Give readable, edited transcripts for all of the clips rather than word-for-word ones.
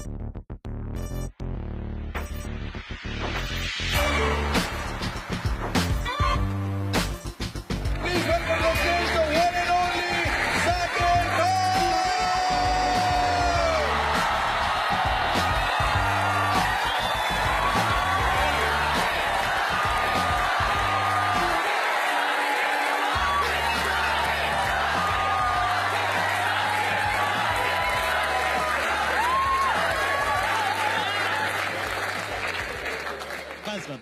Please welcome to the stage the one and only Saket Khan.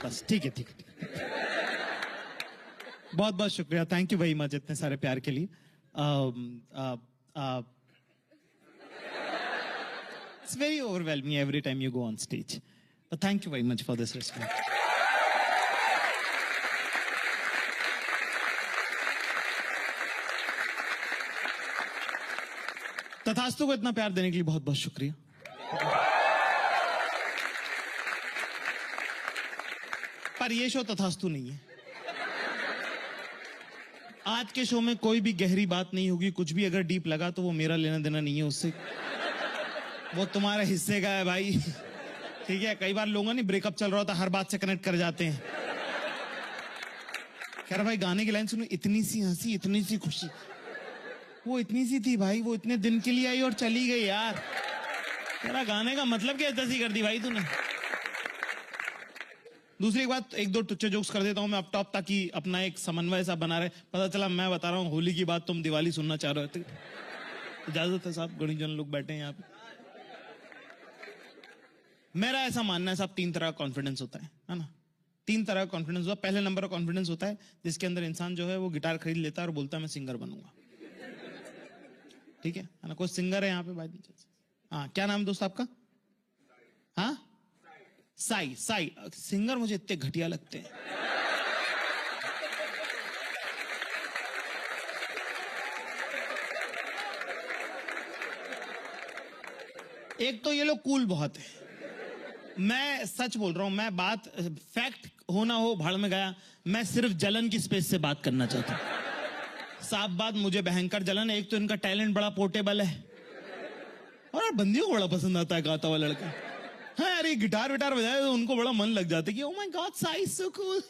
बस ठीक है। बहुत बहुत शुक्रिया, थैंक यू वेरी मच इतने सारे प्यार के लिए। It's very overwhelming every time you go on stage, thank you very much for this respect. तथास्तु को इतना प्यार देने के लिए बहुत बहुत शुक्रिया। पर ये शो तथास्तु नहीं है। आज के शो में कोई भी गहरी बात नहीं होगी, कुछ भी अगर डीप लगा तो वो मेरा लेना देना नहीं है उससे, वो तुम्हारे हिस्से का है भाई। ठीक है, कई बार लोगों ने ब्रेकअप चल रहा होता हर बात से कनेक्ट कर जाते हैं। खैर भाई, गाने की लाइन सुनो, इतनी सी हंसी इतनी सी खुशी, वो इतनी सी थी भाई, वो इतने दिन के लिए आई और चली गई यार। तेरा गाने का मतलब क्या इतनी सी कर दी भाई तूने। दूसरी एक बात, एक दो टुच्चे जोक्स कर देता हूं मैं अप टॉप, ताकि अपना एक समन्वय सा बना रहे। पता चला मैं बता रहा हूं होली की बात, तुम दिवाली सुनना चाह रहे थे। इजाजत है साहब, गणित जन लोग बैठे हैं यहाँ पे। मेरा ऐसा मानना है साहब, 3 तरह का कॉन्फिडेंस होता है ना। 3 तरह का कॉन्फिडेंस होता है। पहले नंबर का कॉन्फिडेंस होता है जिसके अंदर इंसान जो है वो गिटार खरीद लेता है और बोलता है मैं सिंगर बनूंगा। ठीक है ना, कोई सिंगर है यहाँ पे भाई? हाँ, क्या नाम है दोस्त आपका? हाँ, साई। साई सिंगर मुझे इतने घटिया लगते हैं। एक तो ये लोग कूल बहुत है। मैं सच बोल रहा हूं, मैं बात फैक्ट हो ना हो भाड़ में गया, मैं सिर्फ जलन की स्पेस से बात करना चाहता हूं। साफ बात, मुझे भयंकर जलन है। एक तो इनका टैलेंट बड़ा पोर्टेबल है और यार बंदियों को बड़ा पसंद आता है गाता हुआ लड़का। हाँ यार, ये गिटार विटार बजाए तो उनको बड़ा मन लग जाता है कि oh my God Sai so cool.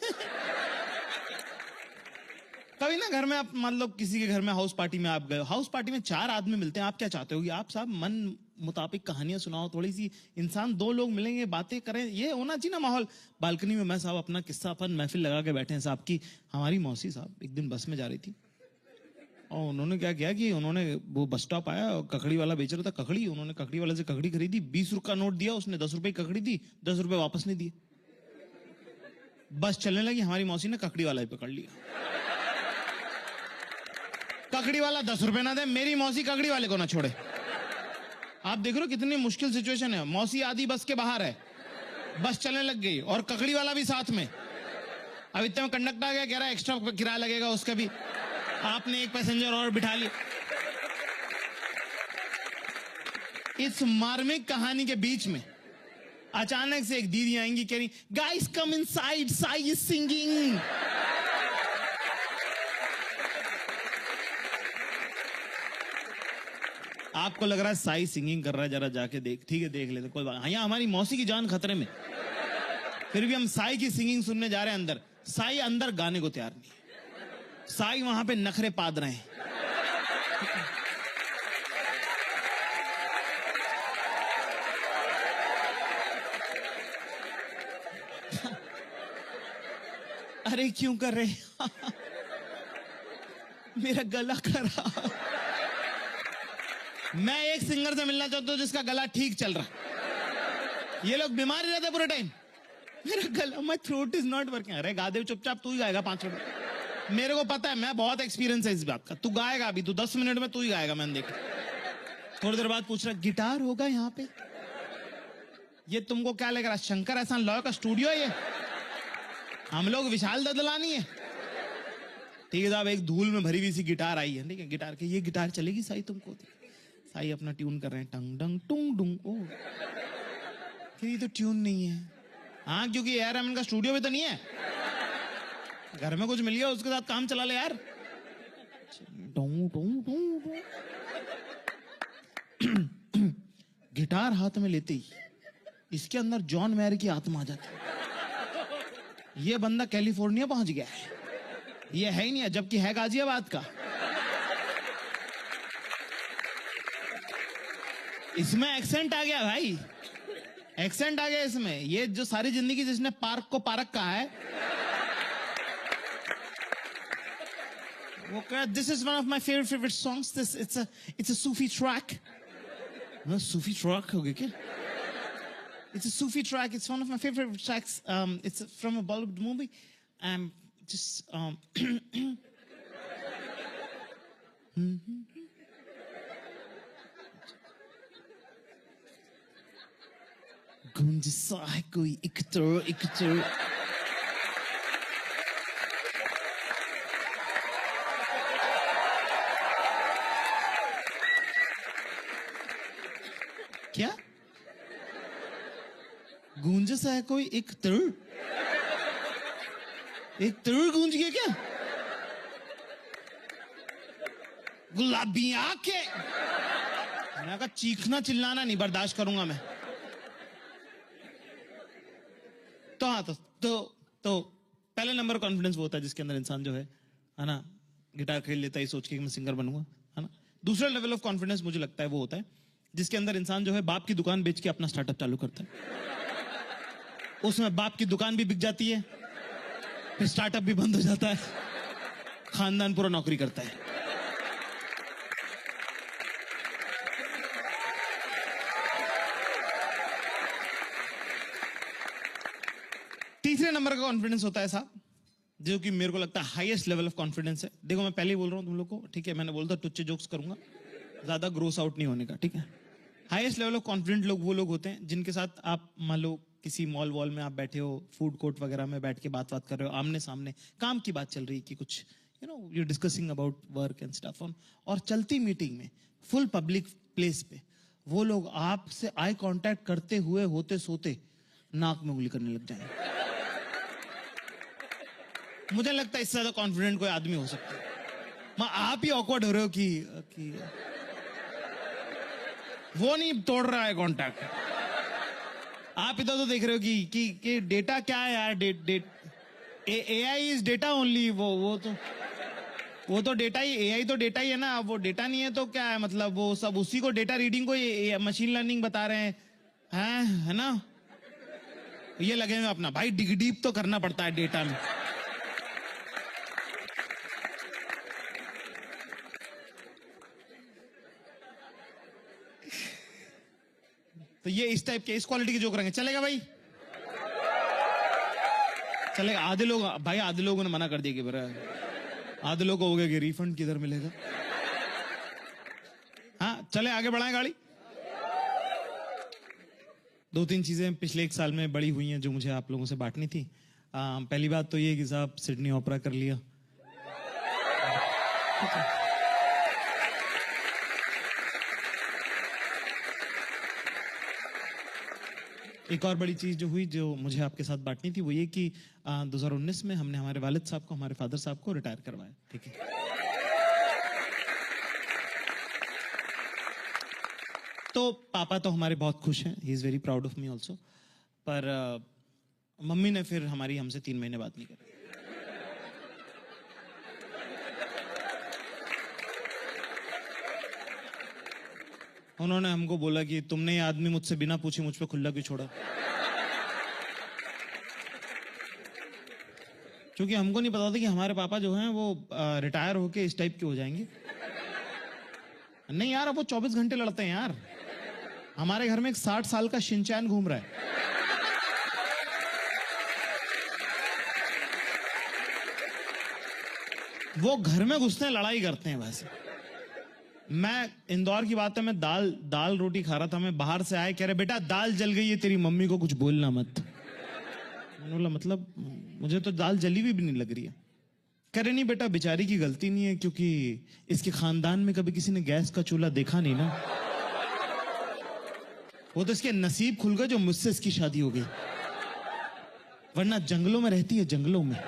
कभी ना घर में आप मान लो किसी के घर में हाउस पार्टी में आप गए, हाउस पार्टी में 4 आदमी मिलते हैं, आप क्या चाहते हो कि आप साहब मन मुताबिक कहानियां सुनाओ, थोड़ी सी इंसान 2 लोग मिलेंगे बातें करें, ये होना चाहिए ना माहौल। बालकनी में मैं साहब अपना किस्सा अपन महफिल लगा के बैठे हैं साहब की। हमारी मौसी साहब एक दिन बस में जा रही थी और उन्होंने क्या किया कि उन्होंने वो बस स्टॉप आया और ककड़ी वाला बेच रहा था ककड़ी, उन्होंने ककड़ी वाले से ककड़ी खरीदी, 20 रुपये का नोट दिया, उसने 10 रुपए की ककड़ी दी, 10 रुपए वापस नहीं दिए। बस चलने लगी, हमारी मौसी ने ककड़ी वाला ही पकड़ लिया। ककड़ी वाला 10 रुपए ना दे, मेरी मौसी ककड़ी वाले को ना छोड़े। आप देख रहे हो कितनी मुश्किल सिचुएशन है। मौसी आधी बस के बाहर है, बस चलने लग गई और ककड़ी वाला भी साथ में। अब इतने में कंडक्टर आ गया, कह रहा है एक्स्ट्रा किराया लगेगा उसका भी। आपने एक पैसेंजर और बिठा लिया। इस मार्मिक कहानी के बीच में अचानक से एक दीदी आएंगी, कह रही guys come inside, Sai is singing. आपको लग रहा है साई सिंगिंग कर रहा है, जरा जाके देख। ठीक है, देख लेते, कोई बात। यहाँ हमारी मौसी की जान खतरे में, फिर भी हम साई की सिंगिंग सुनने जा रहे हैं अंदर। साई अंदर गाने को तैयार नहीं, साई वहां पे नखरे पाद रहे हैं। अरे क्यों कर रहे मेरा गला खराब। मैं एक सिंगर से मिलना चाहता हूं जिसका गला ठीक चल रहा। ये लोग बीमार रहते पूरे टाइम। मेरा गला, my throat is not working. अरे गा दे चुपचाप, तू ही गाएगा 5 मिनट। मेरे को पता है, मैं बहुत एक्सपीरियंस है इस बात का। तू गाएगा अभी, तू 10 मिनट में तू ही गाएगा, मैंने देखा। थोड़ी देर बाद पूछ रहा गिटार होगा यहाँ पे? ये तुमको क्या लग रहा है शंकर एहसान लॉय का स्टूडियो है ये? हम लोग विशाल ददलानी है। ठीक है साहब, एक धूल में भरी हुई सी गिटार आई है। ठीक है, गिटार के ये गिटार चलेगी साई तुमको? साई अपना ट्यून कर रहे हैं, टंग डंग टुंग डुंग। ओ ये तो ट्यून नहीं है। हाँ, क्योंकि एआर रहमान का स्टूडियो भी तो नहीं है। घर में कुछ मिल गया उसके साथ काम चला ले यार। गिटार हाथ में लेते ही इसके अंदर जॉन मैयर की आत्मा आ जाती है। ये बंदा कैलिफोर्निया पहुंच गया है, ये है ही नहीं है, जबकि है गाजियाबाद का। इसमें एक्सेंट आ गया भाई, एक्सेंट आ गया इसमें। ये जो सारी जिंदगी जिसने पार्क को पार्क कहा है, वो कहा this is one of my favourite songs, this it's a Sufi track. Sufi track हो गया क्या? It's a Sufi track. It's one of my favorite tracks. It's from a Bollywood movie. Just गूंज सा है कोई इकतर। क्या गूंज सा है कोई एक तर गूंज गया क्या? गुलाबी आंखें। मैंने कहा चीखना चिल्लाना नहीं बर्दाश्त करूंगा मैं। तो हाँ, तो पहले नंबर कॉन्फिडेंस वो होता है जिसके अंदर इंसान जो है ना, गिटार खरीद लेता है सोच के कि मैं सिंगर बनूंगा, है ना। दूसरा लेवल ऑफ कॉन्फिडेंस मुझे लगता है वो होता है जिसके अंदर इंसान जो है बाप की दुकान बेच के अपना स्टार्टअप चालू करता है। उसमें बाप की दुकान भी बिक जाती है, फिर स्टार्टअप भी बंद हो जाता है, खानदान पूरा नौकरी करता है। तीसरे नंबर का कॉन्फिडेंस होता है साहब, जो कि मेरे को लगता है हाईएस्ट लेवल ऑफ कॉन्फिडेंस है। देखो मैं पहले ही बोल रहा हूं तुम लोग को, ठीक है, मैंने बोलता टुच्चे जोक्स करूंगा, ज्यादा ग्रोस आउट नहीं होने का, ठीक है। हाईएस्ट लेवल ऑफ कॉन्फिडेंट लोग वो लोग होते हैं जिनके साथ आप मान लो किसी मॉल वॉल में आप बैठे हो, फूड कोर्ट वगैरह में बैठ के बात कर रहे हो, आमने सामने काम की बात चल रही है कि कुछ you discussing about work and stuff on, और चलती मीटिंग में फुल पब्लिक प्लेस पे वो लोग आपसे आई कांटेक्ट करते हुए होते सोते नाक में उंगली करने लग जाएंगे। मुझे लगता है इससे ज्यादा कॉन्फिडेंट कोई आदमी हो सकता है। आप ही ऑकवर्ड हो रहे हो कि वो नहीं तोड़ रहा है कांटेक्ट, आप इधर तो देख रहे हो कि डेटा क्या है यार, एआई इज डेटा ओनली। वो तो डेटा ही, एआई तो डेटा ही है ना। वो डेटा नहीं है तो क्या है, मतलब वो सब उसी को डेटा रीडिंग को मशीन लर्निंग बता रहे हैं, है ना। ये लगे हुए अपना भाई डिग डीप तो करना पड़ता है डेटा में। तो ये इस टाइप के, इस क्वालिटी के जोक रहेंगे, चलेगा भाई? चलेगा। आधे लोगों ने मना कर दिया कि बरा, आधे लोग हो गए कि रिफंड किधर मिलेगा। हाँ चले आगे बढ़ाएं गाड़ी। 2-3 चीजें पिछले 1 साल में बड़ी हुई हैं जो मुझे आप लोगों से बांटनी थी। पहली बात तो ये कि साहब सिडनी ओपेरा कर लिया। एक और बड़ी चीज जो हुई जो मुझे आपके साथ बांटनी थी वो ये कि 2019 में हमने हमारे वालिद साहब को, हमारे फादर साहब को रिटायर करवाया, ठीक है। तो पापा तो हमारे बहुत खुश हैं, he is very proud of me also, पर मम्मी ने फिर हमारी हमसे 3 महीने बात नहीं करी। उन्होंने हमको बोला कि तुमने ये आदमी मुझसे बिना पूछे मुझ पे खुला क्यों छोड़ा। क्योंकि हमको नहीं पता था कि हमारे पापा जो हैं वो रिटायर होके इस टाइप के हो जाएंगे। नहीं यार, अब वो 24 घंटे लड़ते हैं यार। हमारे घर में एक 60 साल का शिनचैन घूम रहा है। वो घर में घुसते हैं, लड़ाई करते हैं। वैसे मैं इंदौर की बात है, मैं दाल रोटी खा रहा था, मैं बाहर से आए, कह रहे बेटा दाल जल गई है, तेरी मम्मी को कुछ बोलना मत। मैंने बोला मतलब मुझे तो दाल जली हुई भी नहीं लग रही है। कह रहे नहीं बेटा बेचारी की गलती नहीं है, क्योंकि इसके खानदान में कभी किसी ने गैस का चूल्हा देखा नहीं ना। वो तो इसके नसीब खुल गए जो मुझसे इसकी शादी हो गई, वरना जंगलों में रहती है, जंगलों में।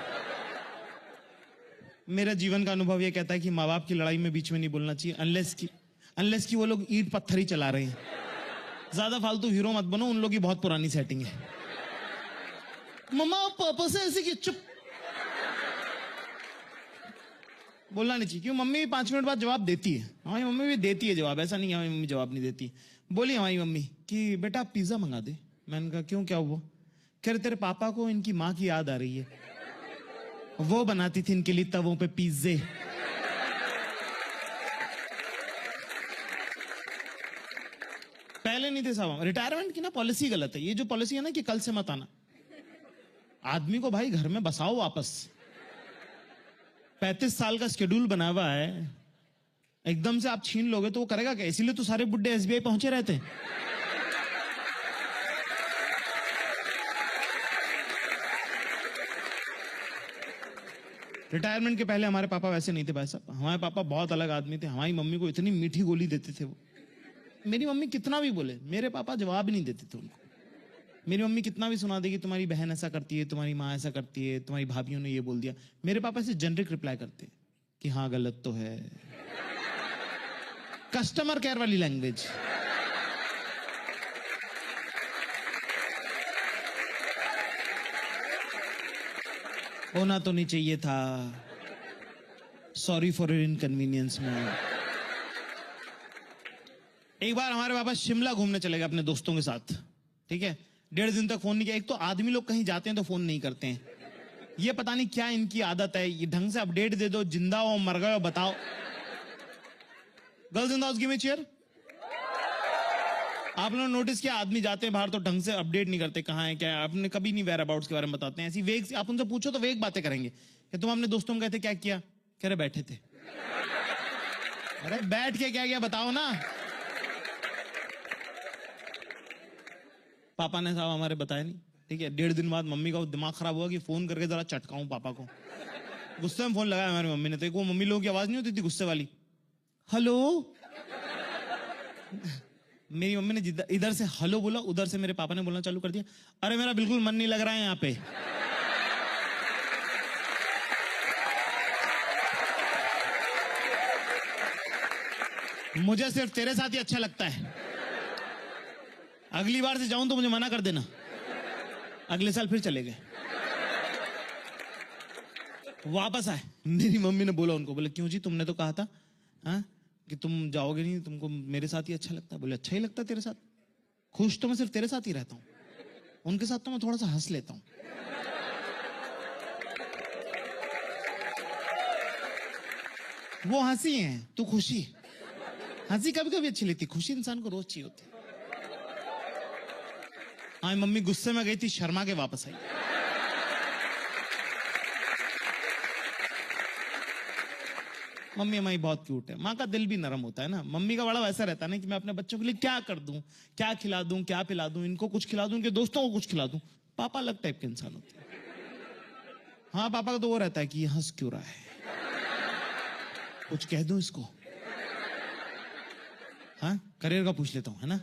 मेरा जीवन का अनुभव यह कहता है कि माँ बाप की लड़ाई में बीच में नहीं बोलना चाहिए, अनलेस की वो लोग ईंट पत्थर ही चला रहे हैं। ज्यादा फालतू हीरो मत बनो, उन लोग की बहुत पुरानी सेटिंग है। मम्मा पापा से ऐसे कि चुप, बोलना नहीं चाहिए। क्यों? मम्मी 5 मिनट बाद जवाब देती है, हमारी मम्मी भी देती है जवाब, ऐसा नहीं है हमारी मम्मी जवाब नहीं देती। बोली हमारी मम्मी कि बेटा आप पिज्जा मंगा दे। मैंने कहा क्यों, क्या हुआ? कह रहे तेरे पापा को इनकी माँ की याद आ रही है, वो बनाती थी इनके लिए तवों पे पिज्जे। पहले नहीं थे साहब। रिटायरमेंट की ना पॉलिसी गलत है। ये जो पॉलिसी है ना कि कल से मत आना, आदमी को भाई घर में बसाओ वापस। 35 साल का शेड्यूल बना हुआ है, एकदम से आप छीन लोगे तो वो करेगा क्या? इसीलिए तो सारे बुड्ढे एसबीआई पहुंचे रहते हैं। रिटायरमेंट के पहले हमारे पापा वैसे नहीं थे भाई साहब। हमारे पापा बहुत अलग आदमी थे। हमारी मम्मी को इतनी मीठी गोली देते थे वो, मेरी मम्मी कितना भी बोले मेरे पापा जवाब ही नहीं देते थे उनको। मेरी मम्मी कितना भी सुना देगी तुम्हारी बहन ऐसा करती है, तुम्हारी माँ ऐसा करती है, तुम्हारी भाभीियों ने ये बोल दिया, मेरे पापा ऐसे जेनरिक रिप्लाई करते कि हाँ गलत तो है। कस्टमर केयर वाली लैंग्वेज। होना तो नहीं चाहिए था, sorry for your inconvenience ma'am. एक बार हमारे पापा शिमला घूमने चले गए अपने दोस्तों के साथ, ठीक है। 1.5 दिन तक फोन नहीं किया। एक तो आदमी लोग कहीं जाते हैं तो फोन नहीं करते हैं, ये पता नहीं क्या इनकी आदत है। ये ढंग से अपडेट दे दो, जिंदा हो मर गए हो बताओ। Girls in the house give me chair. आप लोगों ने नोटिस किया आदमी जाते हैं बाहर तो ढंग से अपडेट नहीं करते, कहाँ है क्या है। आपने कभी नहीं वेयर अबाउट्स के बारे में बताते हैं। ऐसी वेग आप उनसे पूछो तो वेग बातें करेंगे कि तुम अपने दोस्तों को कहते क्या किया, कह रहे बैठे थे। अरे बैठ के क्या किया बताओ ना। पापा ने साहब हमारे बताया नहीं, ठीक है। 1.5 दिन बाद मम्मी का दिमाग खराब हुआ कि फोन करके जरा चटकाऊं पापा को। गुस्से में फोन लगाया हमारी मम्मी ने, तो वो मम्मी लोगों की आवाज नहीं होती थी गुस्से वाली, हेलो। मेरी मम्मी ने इधर से हेलो बोला, उधर से मेरे पापा ने बोलना चालू कर दिया, अरे मेरा बिल्कुल मन नहीं लग रहा है यहाँ पे। मुझे सिर्फ तेरे साथ ही अच्छा लगता है, अगली बार से जाऊं तो मुझे मना कर देना। अगले साल फिर चले गए। वापस आए, मेरी मम्मी ने बोला उनको, बोले क्यों जी तुमने तो कहा था हाँ कि तुम जाओगे नहीं, तुमको मेरे साथ ही अच्छा लगता है। बोले अच्छा ही लगता है तेरे साथ, खुश तो मैं सिर्फ तेरे साथ ही रहता हूं, उनके साथ तो मैं थोड़ा सा हंस लेता हूं। वो हंसी है, तू खुशी। हंसी कभी कभी अच्छी लगती, खुशी इंसान को रोज चाहिए होती। हाँ मम्मी गुस्से में गई थी, शर्मा के वापस आई। मम्मी हमारी बहुत क्यूट है। माँ का दिल भी नरम होता है ना। मम्मी का बड़ा वैसा रहता है ना कि मैं अपने बच्चों के लिए क्या कर दूं, क्या खिला दूं, क्या पिला दूं, इनको कुछ खिला दूं, इनके दोस्तों को कुछ खिला दूं। पापा अलग टाइप के इंसान होते हैं। हाँ पापा का तो वो रहता है कि हंस क्यों रहा है, कुछ कह दूं इसको। हाँ करियर का पूछ लेता हूं, है ना,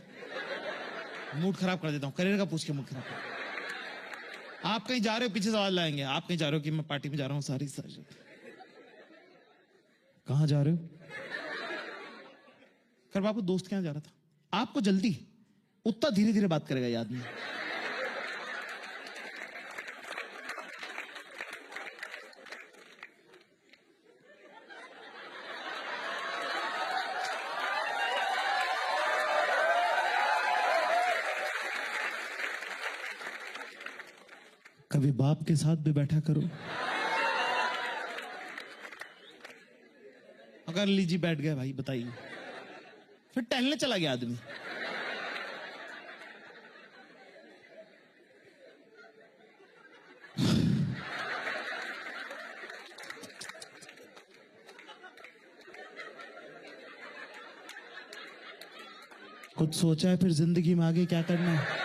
मूड खराब कर देता हूं, करियर का पूछ के मूड खराब कर। आप कहीं जा रहे हो, पीछे सवाल लाएंगे, आप कहीं जा रहे हो कि मैं पार्टी में जा रहा हूं, सारी कहां जा रहे हो, कर बापू दोस्त के यहां जा रहा था। आपको जल्दी, उतना धीरे धीरे बात करेगा ये आदमी। कभी बाप के साथ भी बैठा करो। अगर लीजिए बैठ गया भाई बताइए, फिर टहलने चला गया आदमी। कुछ सोचा है फिर जिंदगी में आगे क्या करना है?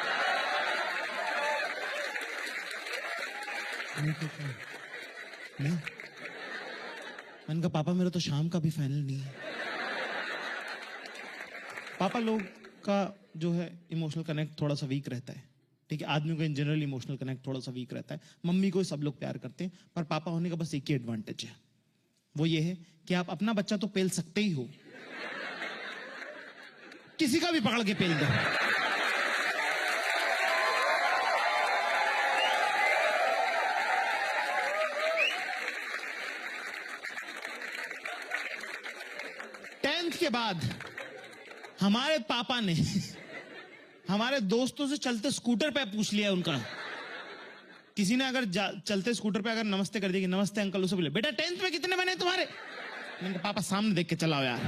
नहीं, मैंने कहा पापा मेरा तो शाम का भी फाइनल नहीं है। पापा लोग का जो है इमोशनल कनेक्ट थोड़ा सा वीक रहता है, ठीक है। आदमी का इन जनरल इमोशनल कनेक्ट थोड़ा सा वीक रहता है। मम्मी को सब लोग प्यार करते हैं, पर पापा होने का बस एक ही एडवांटेज है, वो ये है कि आप अपना बच्चा तो पेल सकते ही हो, किसी का भी पकड़ के पेल दो। के बाद हमारे पापा ने हमारे दोस्तों से चलते स्कूटर पे पूछ लिया उनका। किसी ने अगर चलते स्कूटर पे अगर नमस्ते कर दिया कि नमस्ते अंकल, उसे बोले बेटा 10th में कितने बने तुम्हारे? मैंने कहा पापा सामने देख के चलाओ यार।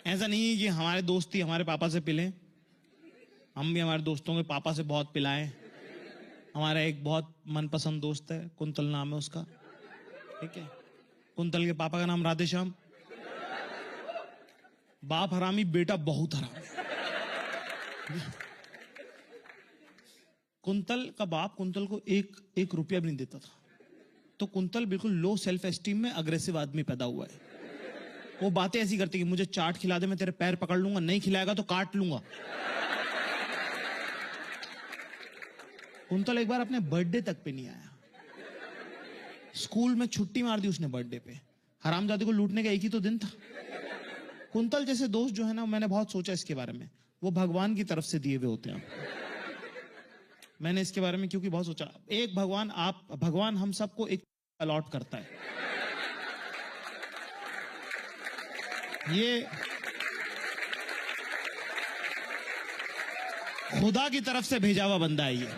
ऐसा नहीं है कि हमारे दोस्ती हमारे पापा से पिले, हम भी हमारे दोस्तों के पापा से बहुत पिलाएं। हमारा एक बहुत मनपसंद दोस्त है, कुंतल नाम है उसका, ठीक है। कुंतल के पापा का नाम राधेश्याम। बाप हरामी, बेटा बहुत हरामी। कुंतल का बाप कुंतल को एक रुपया भी नहीं देता था। तो कुंतल बिल्कुल लो सेल्फ एस्टीम में अग्रेसिव आदमी पैदा हुआ है। वो बातें ऐसी करती कि मुझे चाट खिला दे, मैं तेरे पैर पकड़ लूंगा, नहीं खिलाएगा तो काट लूंगा। कुंतल एक बार अपने बर्थडे तक पे नहीं आया। स्कूल में छुट्टी मार दी उसने बर्थडे पे। हरामजादे को लूटने का एक ही तो दिन था। कुंतल जैसे दोस्त जो है ना, मैंने बहुत सोचा इसके बारे में, वो भगवान की तरफ से दिए हुए होते हैं। मैंने इसके बारे में क्योंकि बहुत सोचा, एक भगवान हम सबको एक अलॉट करता है। ये खुदा की तरफ से भेजा हुआ बंदा है ये,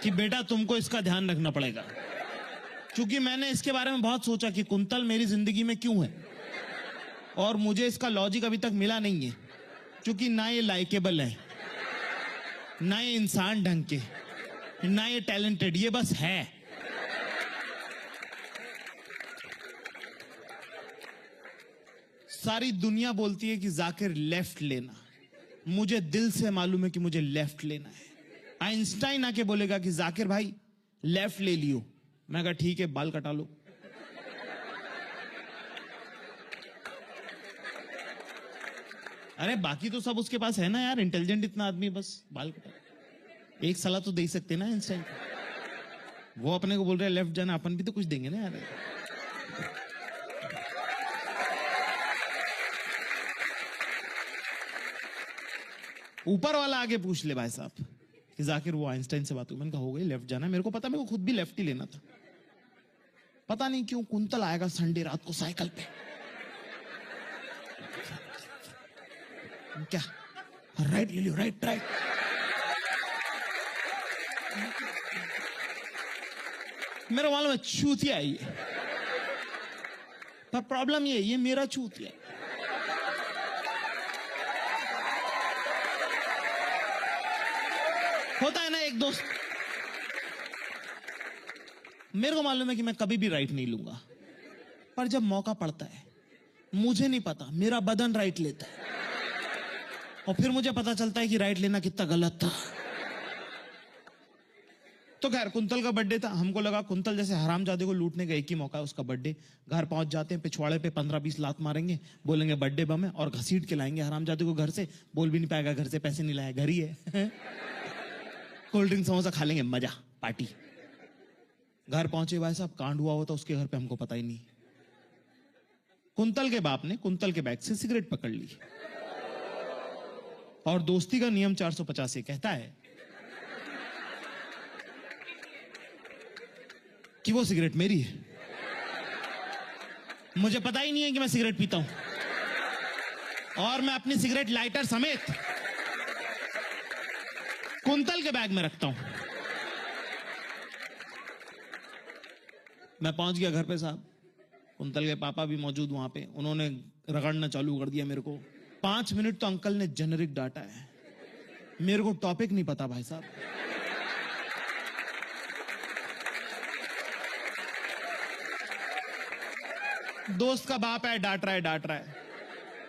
कि बेटा तुमको इसका ध्यान रखना पड़ेगा। क्योंकि मैंने इसके बारे में बहुत सोचा कि कुंतल मेरी जिंदगी में क्यों है, और मुझे इसका लॉजिक अभी तक मिला नहीं है। क्योंकि ना ये लाइकेबल है, ना ये इंसान ढंग के, ना ये टैलेंटेड, ये बस है। सारी दुनिया बोलती है कि जाकिर लेफ्ट लेना, मुझे दिल से मालूम है कि मुझे लेफ्ट लेना है। आइंस्टाइन आके बोलेगा कि जाकिर भाई लेफ्ट ले लियो, मैं कहा ठीक है, बाल कटा लो। अरे बाकी तो सब उसके पास है ना यार, इंटेलिजेंट इतना आदमी, बस बाल कटा। एक सलाह तो दे ही सकते ना आइंस्टाइन। वो अपने को बोल रहे हैं लेफ्ट जाना, अपन भी तो कुछ देंगे ना यार। ऊपर वाला आगे पूछ ले भाई साहब कि जाकिर वो आइंस्टाइन से बात हुई, मैंने कहा हो गई लेफ्ट जाना। मेरे को पता, मेरे को खुद भी लेफ्ट ही लेना था। पता नहीं क्यों कुंतल आएगा संडे रात को साइकिल पे, क्या राइट ले लियो, राइट राइट। मेरा मालूम है चूतिया है ये, पर प्रॉब्लम ये मेरा चूतिया है। होता है ना एक दोस्त, मेरे को मालूम है कि मैं कभी भी राइट नहीं लूंगा, पर जब मौका पड़ता है, मुझे नहीं पता, मेरा बदन राइट लेता है, और फिर मुझे पता चलता है कि राइट लेना कितना गलत था। तो खैर कुंतल का बर्थडे था, हमको लगा कुंतल जैसे हरामजादे को लूटने का एक ही मौका है, उसका बर्थडे। घर पहुंच जाते हैं, पिछवाड़े पे 15-20 लात मारेंगे, बोलेंगे बर्थडे बम है, और घसीट के लाएंगे हरामजादे को घर से। बोल भी नहीं पाएगा घर से पैसे नहीं लाया, घर ही है। कोल्ड ड्रिंक समोसा खा लेंगे, मजा पार्टी। घर पहुंचे भाई साहब, कांड हुआ होता उसके घर पे, हमको पता ही नहीं। कुंतल के बाप ने कुंतल के बैग से सिगरेट पकड़ ली, और दोस्ती का नियम 450 कहता है कि वो सिगरेट मेरी है। मुझे पता ही नहीं है कि मैं सिगरेट पीता हूं, और मैं अपनी सिगरेट लाइटर समेत कुंतल के बैग में रखता हूं। मैं पहुंच गया घर पे साहब, कुंतल के पापा भी मौजूद वहां पे। उन्होंने रगड़ना चालू कर दिया मेरे को। 5 मिनट तो अंकल ने जेनरिक डांटा है, मेरे को टॉपिक नहीं पता भाई साहब। दोस्त का बाप है, डांट रहा है।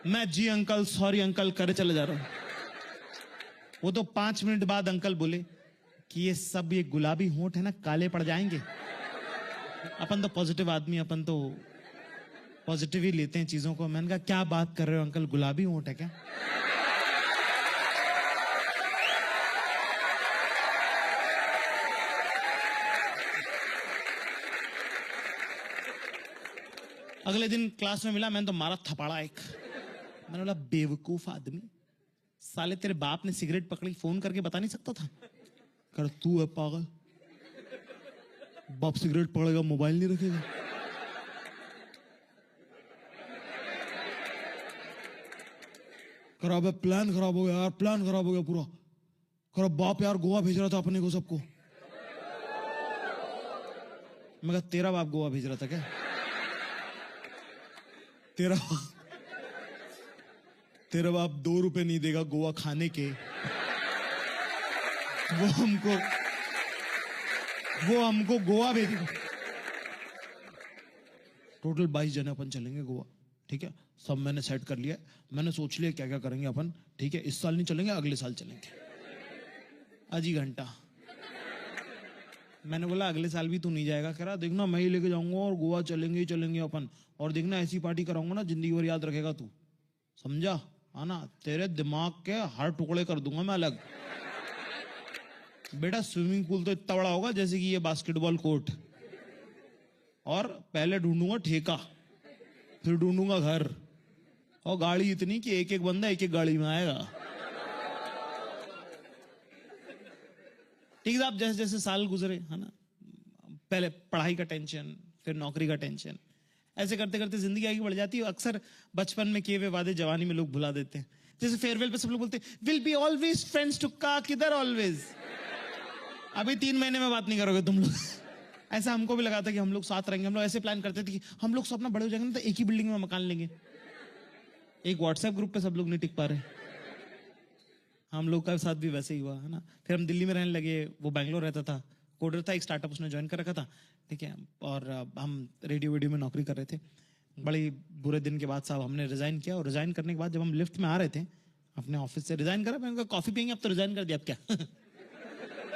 मैं जी अंकल, सॉरी अंकल करे चले जा रहा हूं। वो तो 5 मिनट बाद अंकल बोले कि ये गुलाबी होंठ है ना, काले पड़ जाएंगे। अपन तो पॉजिटिव आदमी, अपन तो पॉजिटिव ही लेते हैं चीजों को। मैंने कहा क्या बात कर रहे हो अंकल, गुलाबी होंठ है क्या? अगले दिन क्लास में मिला, मैंने तो मारा थपाड़ा एक। मैंने बोला बेवकूफ आदमी, साले तेरे बाप ने सिगरेट पकड़ी, फोन करके बता नहीं सकता था? कर तू है पागल, बाप सिगरेट पकड़ेगा मोबाइल नहीं रखेगा। खराब है, प्लान खराब हो गया यार, प्लान खराब हो गया पूरा। खराब बाप यार गोवा भेज रहा था अपने को सबको। मैं कहा तेरा बाप गोवा भेज रहा था क्या? तेरा बाप 2 रुपए नहीं देगा गोवा खाने के। वो हमको गोवा भेजेगा। टोटल 22 जने अपन चलेंगे गोवा, ठीक है। सब मैंने सेट कर लिया, मैंने सोच लिया क्या क्या करेंगे अपन, ठीक है। इस साल नहीं चलेंगे, अगले साल चलेंगे। आजी घंटा मैंने बोला अगले साल भी तू नहीं जाएगा? कह रहा देखना मैं ही लेके जाऊंगा और गोवा चलेंगे ही चलेंगे अपन, और देखना ऐसी पार्टी कराऊंगा ना जिंदगी भर याद रखेगा तू, समझा? आना तेरे दिमाग के हर टुकड़े कर दूंगा मैं अलग। बेटा स्विमिंग पूल तो इतना बड़ा होगा जैसे कि ये बास्केटबॉल कोर्ट, और पहले ढूंढूंगा ठेका, फिर ढूंढूंगा घर, और गाड़ी इतनी कि एक एक बंदा एक एक गाड़ी में आएगा। ठीक है। आप जैसे जैसे साल गुजरे है ना, पहले पढ़ाई का टेंशन, फिर नौकरी का टेंशन, ऐसे करते करते जिंदगी आगे बढ़ जाती है। अक्सर बचपन में किए हुए वादे जवानी में लोग भुला देते हैं। जैसे फेयरवेल पे सब लोग बोलते हैं will be always friends too का, किधर ऑलवेज? अभी 3 महीने में बात नहीं करोगे तुम लोग। ऐसा हमको भी लगा था कि हम लोग साथ रहेंगे। हम लोग ऐसे प्लान करते थे कि हम लोग सब अपना बड़े हो जाएंगे ना तो एक ही बिल्डिंग में मकान लेंगे। एक व्हाट्सएप ग्रुप पे सब लोग नहीं टिक पा रहे। हम लोग का साथ भी वैसे ही हुआ है ना। फिर हम दिल्ली में रहने लगे, वो बैंगलोर रहता था, कोडर था, एक स्टार्टअप उसने ज्वाइन कर रखा था, ठीक है। और हम रेडियो वीडियो में नौकरी कर रहे थे। बड़े बुरे दिन के बाद साहब हमने रिजाइन किया, और रिजाइन करने के बाद जब हम लिफ्ट में आ रहे थे अपने ऑफिस से, रिजाइन करा, मैंने कहा कॉफी पियेंगे? अब तो रिजाइन कर दिया, अब क्या?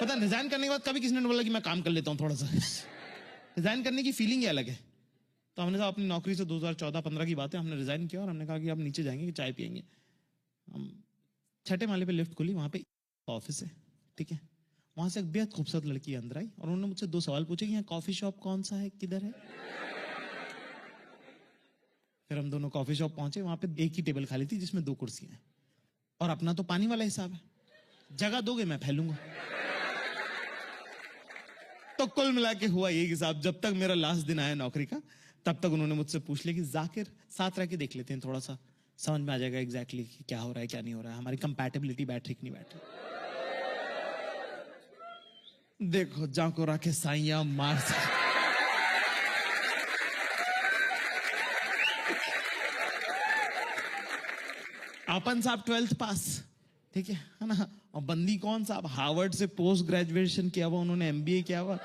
पता रिजाइन करने के बाद कभी किसी ने बोला कि मैं काम कर लेता हूँ थोड़ा सा। रिजाइन करने की फीलिंग ही अलग है। तो हमने साहब अपनी नौकरी से 2014-15 की बात है, हमने रिजाइन किया और हमने कहा कि अब नीचे जाएंगे, चाय पियेंगे। हम 6ठे माले पे लिफ्ट खुली, वहां पे ऑफिस है, ठीक है। वहां से एक बेहद खूबसूरत लड़की अंदर आई और उन्होंने मुझसे 2 सवाल पूछे कि यहाँ कॉफी शॉप कौन सा है, किधर है? फिर हम दोनों कॉफी शॉप पहुंचे। वहां पे एक ही टेबल खाली थी जिसमें 2 कुर्सियां हैं, और अपना तो पानी वाला हिसाब है, जगह दोगे मैं फैलूंगा। तो कुल मिला के हुआ ये हिसाब, जब तक मेरा लास्ट दिन आया नौकरी का, तब तक उन्होंने मुझसे पूछ लिया कि जाकिर साथ रह के देख लेते हैं, थोड़ा सा समझ में आ जाएगा एग्जैक्टली कि क्या हो रहा है क्या नहीं हो रहा है, हमारी कंपैटिबिलिटी बैठ रही कि नहीं बैठ रही। देखो जाको रखे साइया मार से। अपन साहब 12th पास, ठीक है ना। और बंदी कौन साहब हार्वर्ड से पोस्ट ग्रेजुएशन किया हुआ, उन्होंने MBA किया हुआ,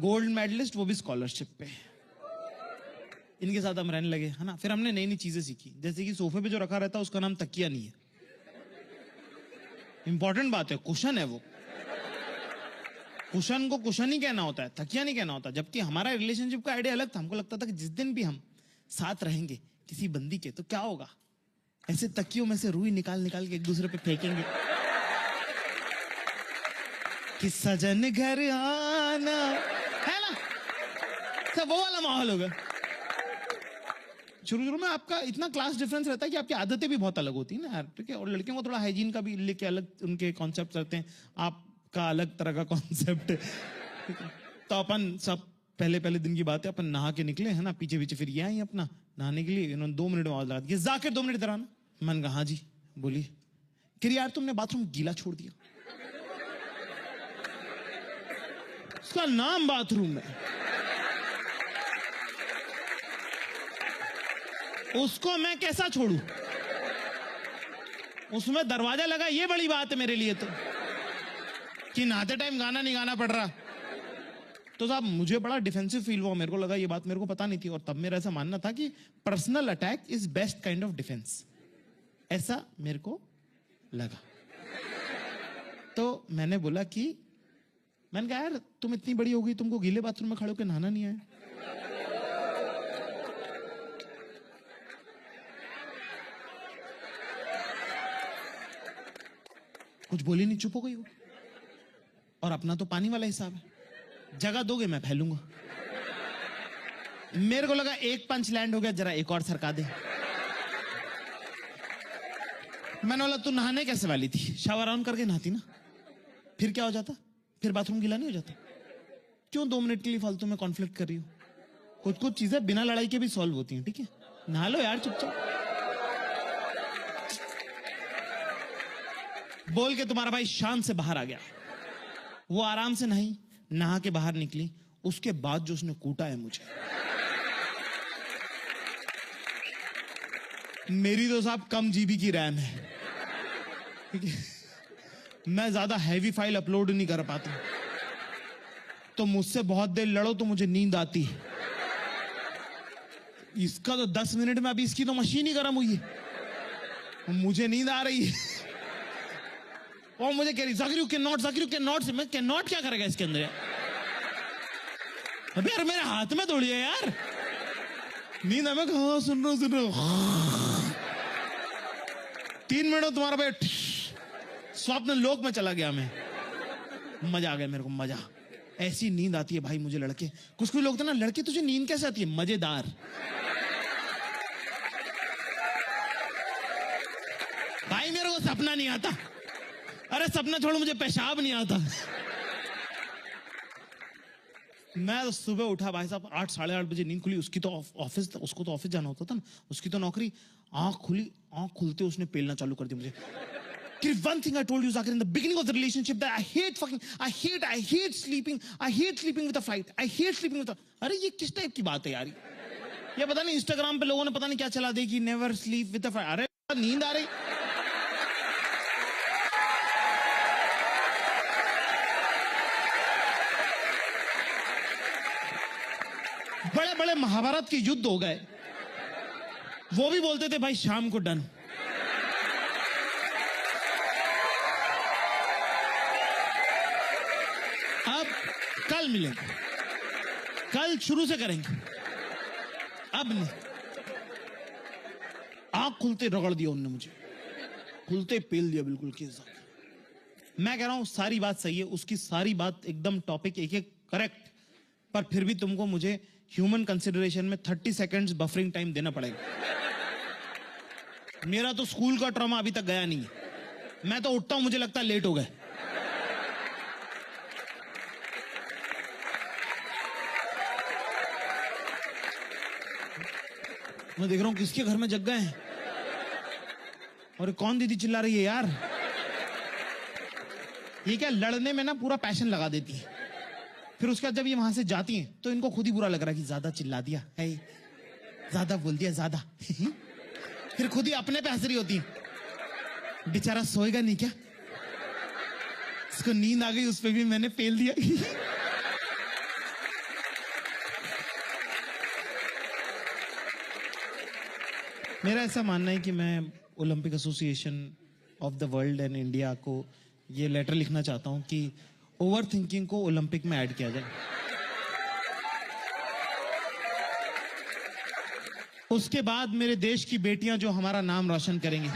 गोल्ड मेडलिस्ट, वो भी स्कॉलरशिप पे। इनके साथ हम रहने लगे है ना। फिर हमने नई नई चीजें सीखी, जैसे कि सोफे पे जो रखा रहता है उसका नाम तकिया नहीं है। इंपॉर्टेंट बात है, कुशन है वो। कुशन को कुशन ही कहना होता है, तकिया नहीं कहना होता। जबकि हमारा रिलेशनशिप का आइडिया अलग था। हमको लगता था कि जिस दिन भी हम साथ रहेंगे किसी बंदी के, तो क्या होगा, ऐसे तकियों में से रुई निकाल निकाल के एक दूसरे पे फेंकेंगे कि सजन घर आना, है ना। सब वो वाला माहौल होगा। शुरू में आपका इतना क्लास डिफरेंस रहता है कि आपकी आदतें भी बहुत अलग होती है ना यार, ठीक है। और लड़कियों को थोड़ा हाइजीन का भी लेके अलग उनके कॉन्सेप्ट रहते हैं, आपका अलग तरह का कॉन्सेप्ट है, ठीक है। तो अपन सब पहले दिन की बात है, अपन नहा के निकले है ना, पीछे पीछे फिर ये आई अपना नहाने के लिए। इन्होंने 2 मिनट में आवाज लगा दी, जाकिर 2 मिनट इधर आना। मैंने कहा हाँ जी बोलिए। कि यार तुमने बाथरूम गीला छोड़ दिया, उसका नाम बाथरूम है, उसको मैं कैसा छोड़ू? उसमें दरवाजा लगा, ये बड़ी बात है मेरे लिए तो, कि नहाते टाइम गाना नहीं गाना पड़ रहा। तो साहब मुझे बड़ा डिफेंसिव फील हुआ, मेरे को लगा ये बात मेरे को पता नहीं थी। और तब मेरा ऐसा मानना था कि personal attack is best kind of defence, ऐसा मेरे को लगा। तो मैंने बोला कि मैंने कहा यार तुम इतनी बड़ी हो गई, तुमको गीले बाथरूम में खड़े होकर नहाना नहीं आया? कुछ बोली नहीं, चुप हो गई वो। और अपना तो पानी वाला हिसाब है, जगह दोगे मैं फैलूंगा। मेरे को लगा एक पंच लैंड हो गया, जरा एक और सरका दे। मैंने बोला तू नहाने कैसे वाली थी, शावर ऑन करके नहाती ना, फिर क्या हो जाता, फिर बाथरूम गीला नहीं हो जाता? क्यों 2 मिनट के लिए फालतू में कॉन्फ्लिक्ट कर रही हो? कुछ चीजें बिना लड़ाई के भी सॉल्व होती हैं, ठीक है। नहा लो यार चुपचाप। बोल के तुम्हारा भाई शान से बाहर आ गया। वो आराम से नही, नहा के बाहर निकली। उसके बाद जो उसने कूटा है मुझे, मेरी तो साहब कम जीबी की रैम है, ठीक है, मैं ज्यादा हैवी फाइल अपलोड नहीं कर पाता, तो मुझसे बहुत देर लड़ो तो मुझे नींद आती है। इसका तो 10 मिनट में, अभी इसकी तो मशीन ही गर्म हुई है, मुझे नींद आ रही है और मुझे कह रही जाकिर यू कैन नॉट से, मैं कैन नॉट क्या करेगा इसके अंदर यार? अबे यार मेरे हाथ में तोड़िए यार, नींद हमें कहा सुन रहा हूं। 3 मिनट में तुम्हारा भाई स्वप्न लोक में चला गया। मैं मजा आ गया, मेरे को मजा। ऐसी नींद आती है भाई मुझे लड़के, कुछ लोग थे ना, लड़के तुझे नींद कैसे आती है? मजेदार। भाई मेरे को सपना नहीं आता, अरे सपना छोड़ो, मुझे पेशाब नहीं आता। मैं तो सुबह उठा भाई साहब 8 साढ़े 8 बजे नींद खुली। उसकी तो ऑफिस, उसको तो ऑफिस जाना होता था ना, उसकी तो नौकरी। आंख खुली, आंख खुलते उसने पेलना चालू कर दिया मुझे। One thing I told you, Zakir, in the beginning of the relationship, that I hate sleeping with a fight. I hate sleeping with a. अरे ये किस टाइप की बात है यार? ये पता नहीं इंस्टाग्राम पे लोगों ने पता नहीं क्या चला दी कि never sleep with a fight. अरे नींद आ रही। बड़े बड़े महाभारत के युद्ध हो गए, वो भी बोलते थे भाई शाम को डन। अब कल मिलेंगे, कल शुरू से करेंगे, अब नहीं। आंख खुलते रगड़ दिया उनने मुझे, खुलते पेल दिया बिल्कुल के साथ। मैं कह रहा हूं सारी बात सही है, उसकी सारी बात एकदम टॉपिक एक एक करेक्ट, पर फिर भी तुमको मुझे ह्यूमन कंसिडरेशन में 30 सेकेंड्स बफरिंग टाइम देना पड़ेगा। मेरा तो स्कूल का ट्रॉमा अभी तक गया नहीं है। मैं तो उठता हूं, मुझे लगता है लेट हो गए। मैं देख रहा हूं किसके घर में जग गए हैं, और कौन दीदी चिल्ला रही है यार? ये क्या लड़ने में ना पूरा पैशन लगा देती है, फिर उसके बाद जब ये वहां से जाती हैं तो इनको खुद ही बुरा लग रहा है कि ज्यादा चिल्ला दिया है, ज्यादा बोल दिया, ज्यादा। फिर खुद ही अपने पे हंस रही होती है। बेचारा सोएगा नहीं क्या? इसको नींद आ गई, उस पे भी मैंने पेल दिया। मेरा ऐसा मानना है कि मैं Olympic association of the world and India को ये लेटर लिखना चाहता हूं कि ओवर थिंकिंग को ओलंपिक में ऐड किया जाए। उसके बाद मेरे देश की बेटियां जो हमारा नाम रोशन करेंगी,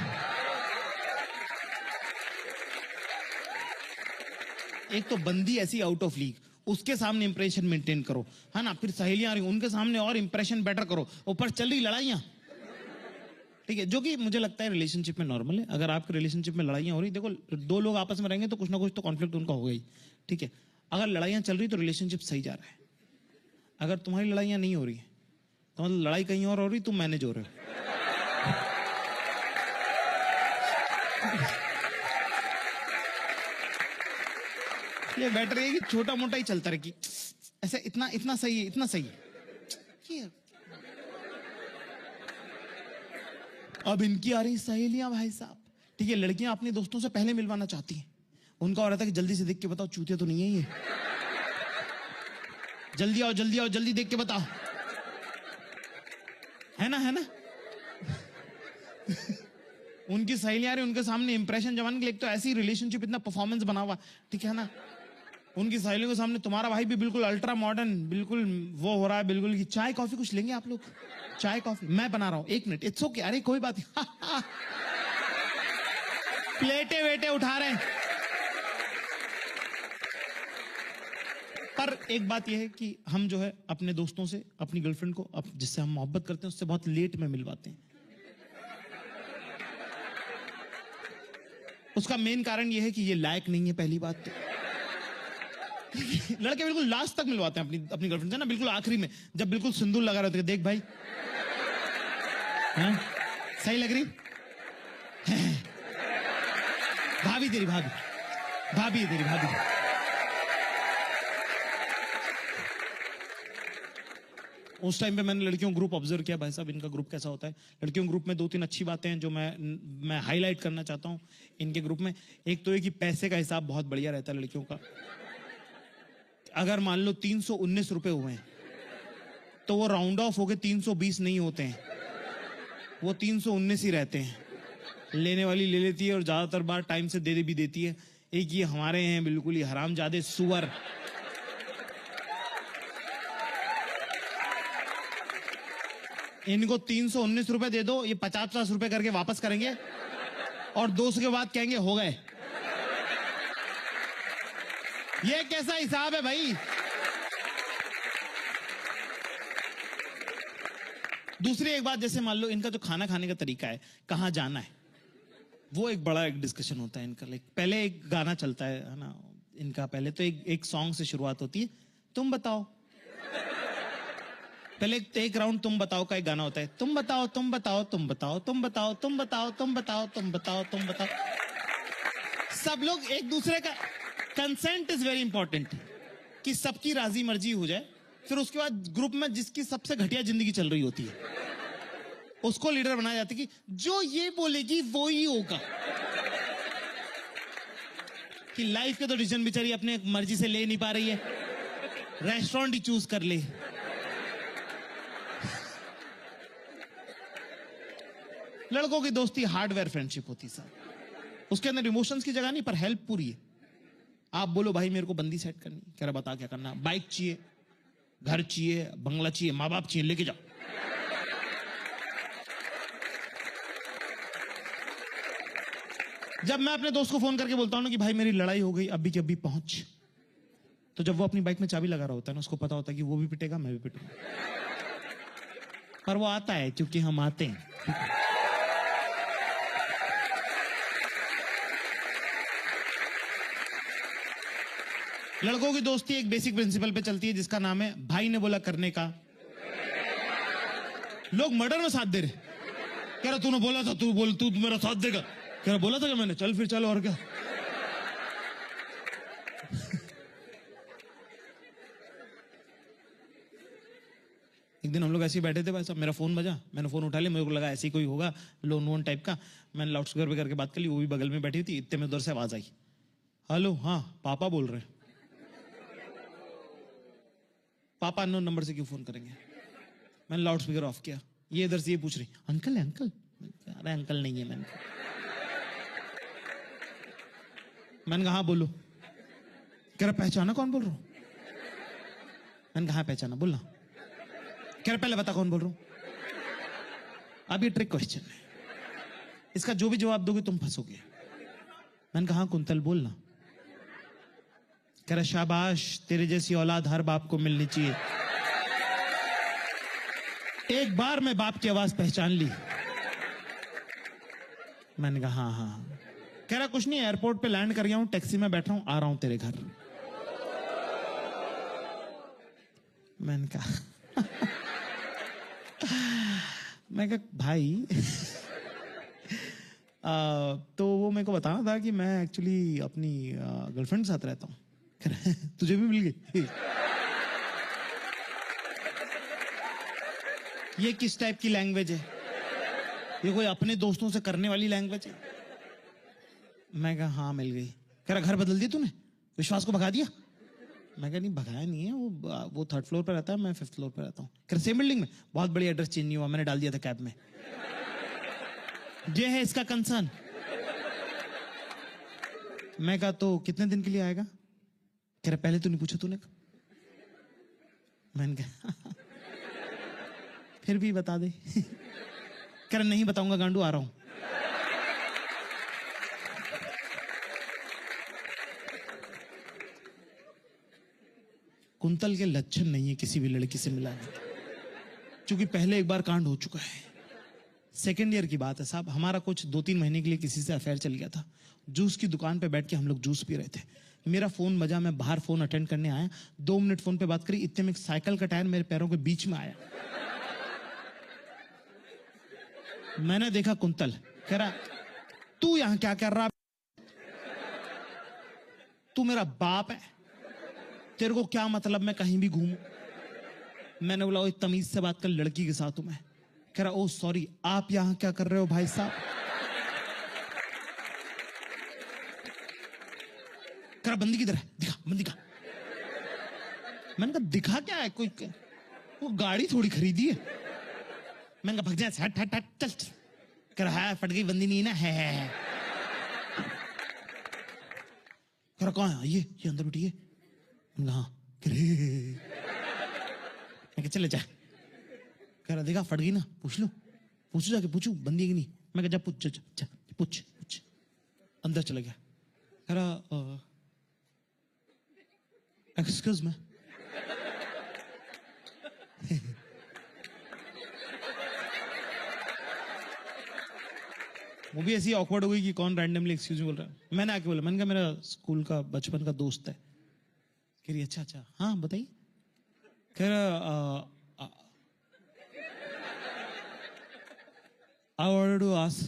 एक तो बंदी ऐसी आउट ऑफ लीग, उसके सामने इंप्रेशन मेंटेन करो, है ना? फिर सहेलियां आ रही, उनके सामने और इंप्रेशन बेटर करो, ऊपर चल रही लड़ाइयां, ठीक है, जो कि मुझे लगता है रिलेशनशिप में नॉर्मल है। अगर आपके रिलेशनशिप में लड़ाइयां हो रही, देखो दो लोग आपस में रहेंगे तो कुछ ना कुछ तो कॉन्फ्लिक्ट उनका होगा ही, ठीक है। अगर लड़ाइयां चल रही तो रिलेशनशिप सही जा रहा है। अगर तुम्हारी लड़ाइयां नहीं हो रही है तो मतलब लड़ाई कहीं और हो रही, तुम मैनेज हो रहे हो। ये बेटर है कि छोटा मोटा ही चलता रहे, कि ऐसे इतना इतना सही है, इतना सही है। अब इनकी आ रही सहेलियां भाई साहब, ठीक है, लड़कियां अपने दोस्तों से पहले मिलवाना चाहती हैं। उनका हो रहा था कि जल्दी से देख के बताओ चूतिया तो नहीं है ये, जल्दी आओ जल्दी आओ, जल्दी देख के बताओ, है ना, है ना। उनकी सहेलियां आ रही, उनके सामने इंप्रेशन जमाने के लिए, तो ऐसी रिलेशनशिप इतना परफॉर्मेंस बना हुआ, ठीक है ना। उनकी सहेलियों के सामने तुम्हारा भाई भी बिल्कुल अल्ट्रा मॉडर्न, बिल्कुल वो हो रहा है, बिल्कुल कि चाय कॉफी कुछ लेंगे आप लोग? चाय कॉफी मैं बना रहा हूं, 1 मिनट, इट्स ओके, अरे कोई बात नहीं। प्लेटे वेटे उठा रहे हैं। पर एक बात यह है कि हम जो है अपने दोस्तों से, अपनी गर्लफ्रेंड को, जिससे हम मोहब्बत करते हैं, उससे बहुत लेट में मिलवाते हैं। उसका मेन कारण यह है कि ये लायक नहीं है, पहली बात तो। लड़के बिल्कुल लास्ट तक मिलवाते हैं अपनी गर्लफ्रेंड से ना, बिल्कुल आखिरी में, जब बिल्कुल सिंदूर लगा रहते हैं, देख भाई, हाँ? सही लग रही है? भाभी तेरी भाभी, भाभी है तेरी भाभी। उस टाइम पे मैंने लड़कियों का ग्रुप ऑब्जर्व किया, भाई साहब इनका ग्रुप कैसा होता है। लड़कियों के ग्रुप में 2-3 अच्छी बातें हैं जो मैं हाईलाइट करना चाहता हूं इनके ग्रुप में। एक तो है कि पैसे का हिसाब बहुत बढ़िया रहता है लड़कियों का। अगर मान लो 319 रुपए हुए हैं तो वो राउंड ऑफ होके 320 नहीं होते हैं, वो 319 ही रहते हैं। लेने वाली ले लेती है और ज्यादातर बार टाइम से दे भी देती है। एक ये हमारे हैं बिल्कुल ही हरामजादे सुअर, इनको 319 रुपए दे दो, ये 50-50 रुपए करके वापस करेंगे और 200 के बाद कहेंगे हो गए। ये कैसा हिसाब है भाई। दूसरी एक बात, जैसे मान लो इनका जो खाना खाने का तरीका है, कहां जाना है, वो एक बड़ा एक डिस्कशन होता है इनका। पहले एक गाना चलता है ना इनका, पहले तो एक सॉन्ग से शुरुआत होती है, तुम बताओ। पहले एक राउंड तुम बताओ का एक गाना होता है, तुम बताओ तुम बताओ तुम बताओ तुम बताओ तुम बताओ तुम बताओ तुम बताओ तुम बताओ। सब लोग एक दूसरे का, कंसेंट इज वेरी इंपॉर्टेंट, कि सबकी राजी मर्जी हो जाए। फिर उसके बाद ग्रुप में जिसकी सबसे घटिया जिंदगी चल रही होती है उसको लीडर बनाया जाता है, कि जो ये बोलेगी वो ही होगा। कि लाइफ के तो डिसीजन बेचारी अपने मर्जी से ले नहीं पा रही है, रेस्टोरेंट ही चूज कर ले। लड़कों की दोस्ती हार्डवेयर फ्रेंडशिप होती है, उसके अंदर इमोशंस की जगह नहीं, पर हेल्प पूरी है। आप बोलो भाई मेरे को बंदी सेट करनी, कह रहा बता क्या करना, बाइक चाहिए, घर चाहिए, बंगला चाहिए, माँ बाप चाहिए, लेके जाओ। जब मैं अपने दोस्त को फोन करके बोलता हूं ना कि भाई मेरी लड़ाई हो गई, अभी के अभी पहुंच, तो जब वो अपनी बाइक में चाबी लगा रहा होता है ना, उसको पता होता है कि वो भी पिटेगा मैं भी पिटूंगा, पर वो आता है क्योंकि हम आते हैं। लड़कों की दोस्ती एक बेसिक प्रिंसिपल पे चलती है जिसका नाम है भाई ने बोला करने का। लोग मर्डर में साथ दे रहे, कह रहा तूने बोला था, तू मेरा साथ देगा, कह रहा बोला था कि मैंने, चल फिर चल, और क्या। एक दिन हम लोग ऐसे ही बैठे थे भाई साहब, मेरा फोन बजा, मैंने फोन उठा लिया, मेरे को लगा ऐसे ही कोई होगा लोन वोन टाइप का। मैंने लाउड स्पीकर पे करके बात कर ली, वो भी बगल में बैठी थी। इतने में उधर से आवाज आई, हेलो, हाँ पापा बोल रहे हैं। पापा अननोन नंबर से क्यों फोन करेंगे। मैंने लाउड स्पीकर ऑफ किया, ये इधर से ये पूछ रही, अंकल है अंकल। अरे अंकल नहीं है। मैंने कहा हाँ बोलो। कह रहा पहचाना कौन बोल रहा हूं। मैंने कहा पहचाना, बोलना। कह रहा पहले बता कौन बोल रहा हूं। अब ये ट्रिक क्वेश्चन है, इसका जो भी जवाब दोगे तुम फंसोगे। मैंने कहा कुंतल बोलना। कह रहा शाबाश, तेरे जैसी औलाद हर बाप को मिलनी चाहिए। एक बार मैं बाप की आवाज पहचान ली। मैंने कहा हाँ हाँ। कह रहा कुछ नहीं, एयरपोर्ट पे लैंड कर गया हूं, टैक्सी में बैठ रहा हूं, आ रहा हूं तेरे घर। मैंने कहा मैं कहा भाई तो वो मेरे को बताना था कि मैं एक्चुअली अपनी गर्लफ्रेंड के साथ रहता हूं। तुझे भी मिल गई। ये किस टाइप की लैंग्वेज है, ये कोई अपने दोस्तों से करने वाली लैंग्वेज है। मैं कहा हाँ मिल गई। कह रहा घर बदल दिया तूने, विश्वास को भगा दिया। मैं कहा नहीं भगाया नहीं है, वो 3rd फ्लोर पर रहता है, मैं 5th फ्लोर पर रहता हूँ। कह रहा सेम बिल्डिंग में, बहुत बड़ी एड्रेस चेंज नहीं हुआ, मैंने डाल दिया था कैब में। ये है इसका कंसर्न। मैं कहा तो कितने दिन के लिए आएगा। कह रहा पहले तूने पूछा, तूने। मैंने कहा फिर भी बता दे। कह रहा नहीं बताऊंगा गांडू, आ रहा हूं। कुंतल के लक्षण नहीं है किसी भी लड़की से मिलाने, क्योंकि पहले एक बार कांड हो चुका है। 2nd ईयर की बात है साहब, हमारा कुछ 2-3 महीने के लिए किसी से अफेयर चल गया था। जूस की दुकान पे बैठ के हम लोग जूस पी रहे थे। मेरा फोन बजा, मैं बाहर फोन अटेंड करने आया, 2 मिनट फोन पे बात करी, इतने में एक साइकिल का टायर मेरे पैरों के बीच में आया। मैंने देखा कुंतल। कह रहा तू यहां क्या कर रहा। तू मेरा बाप है, तेरे को क्या मतलब मैं कहीं भी घूमूं? मैंने बोला, ओए तमीज से बात कर, लड़की के साथ हूं मैं। कह रहा, ओ सॉरी, आप यहां क्या कर रहे हो भाई साहब? कह रहा, बंदी किधर है, दिखा बंदी का। मैंने कहा, दिखा क्या है, कोई वो गाड़ी थोड़ी खरीदी है। मैंने कहा, भग जा, हट हट हट, चल चल। कह रहा, है फट गई बंदी नहीं ना, है। कह रहा, कहाँ है ये अंदर बैठी है? मैंने कहा, हाँ। मैं चले जा। कह रहा, देखा फट गई ना, पूछ लो, पूछो जाके, पूछू बंदी है कि नहीं। मैं कहा, जा पूछ, जा पूछ पूछ। अंदर चला गया। कह रहा, एक्सक्यूज मी। वो भी ऐसी ऑकवर्ड हो गई कि कौन रैंडमली एक्सक्यूज मी बोल रहा है। मैंने आके बोला, मैंने कहा, मेरा स्कूल का बचपन का दोस्त है। कह रही, अच्छा अच्छा, हाँ बताइए। कह रहा, I wanted to ask,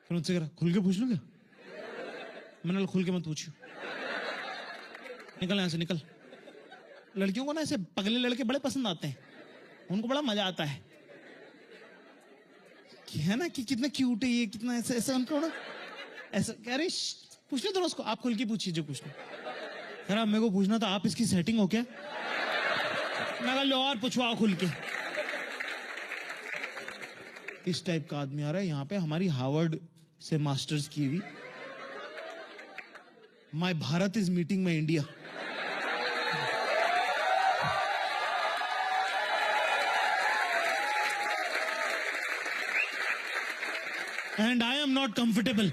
फिर मुझसे कह रहा, खुल के पूछ लूं क्या? मैंने खुल के मत पूछियो, निकल यहां से निकल। लड़कियों को ना ऐसे पगले लड़के बड़े पसंद आते हैं, उनको बड़ा मजा आता है कि है ना, कि कितना क्यूट है ये, कितना ऐसे ऐसे उनको ना ऐसा। कह रही, पूछ लो उसको, आप खुल के पूछिए जो पूछना। कह रहा, मेरे को पूछना था, आप इसकी सेटिंग हो क्या? मैं कहा, लो और पूछवाओ खुल के। इस टाइप का आदमी आ रहा है यहाँ पे, हमारी हार्वर्ड से मास्टर्स की हुई। My Bharat is meeting my India. And I am not comfortable.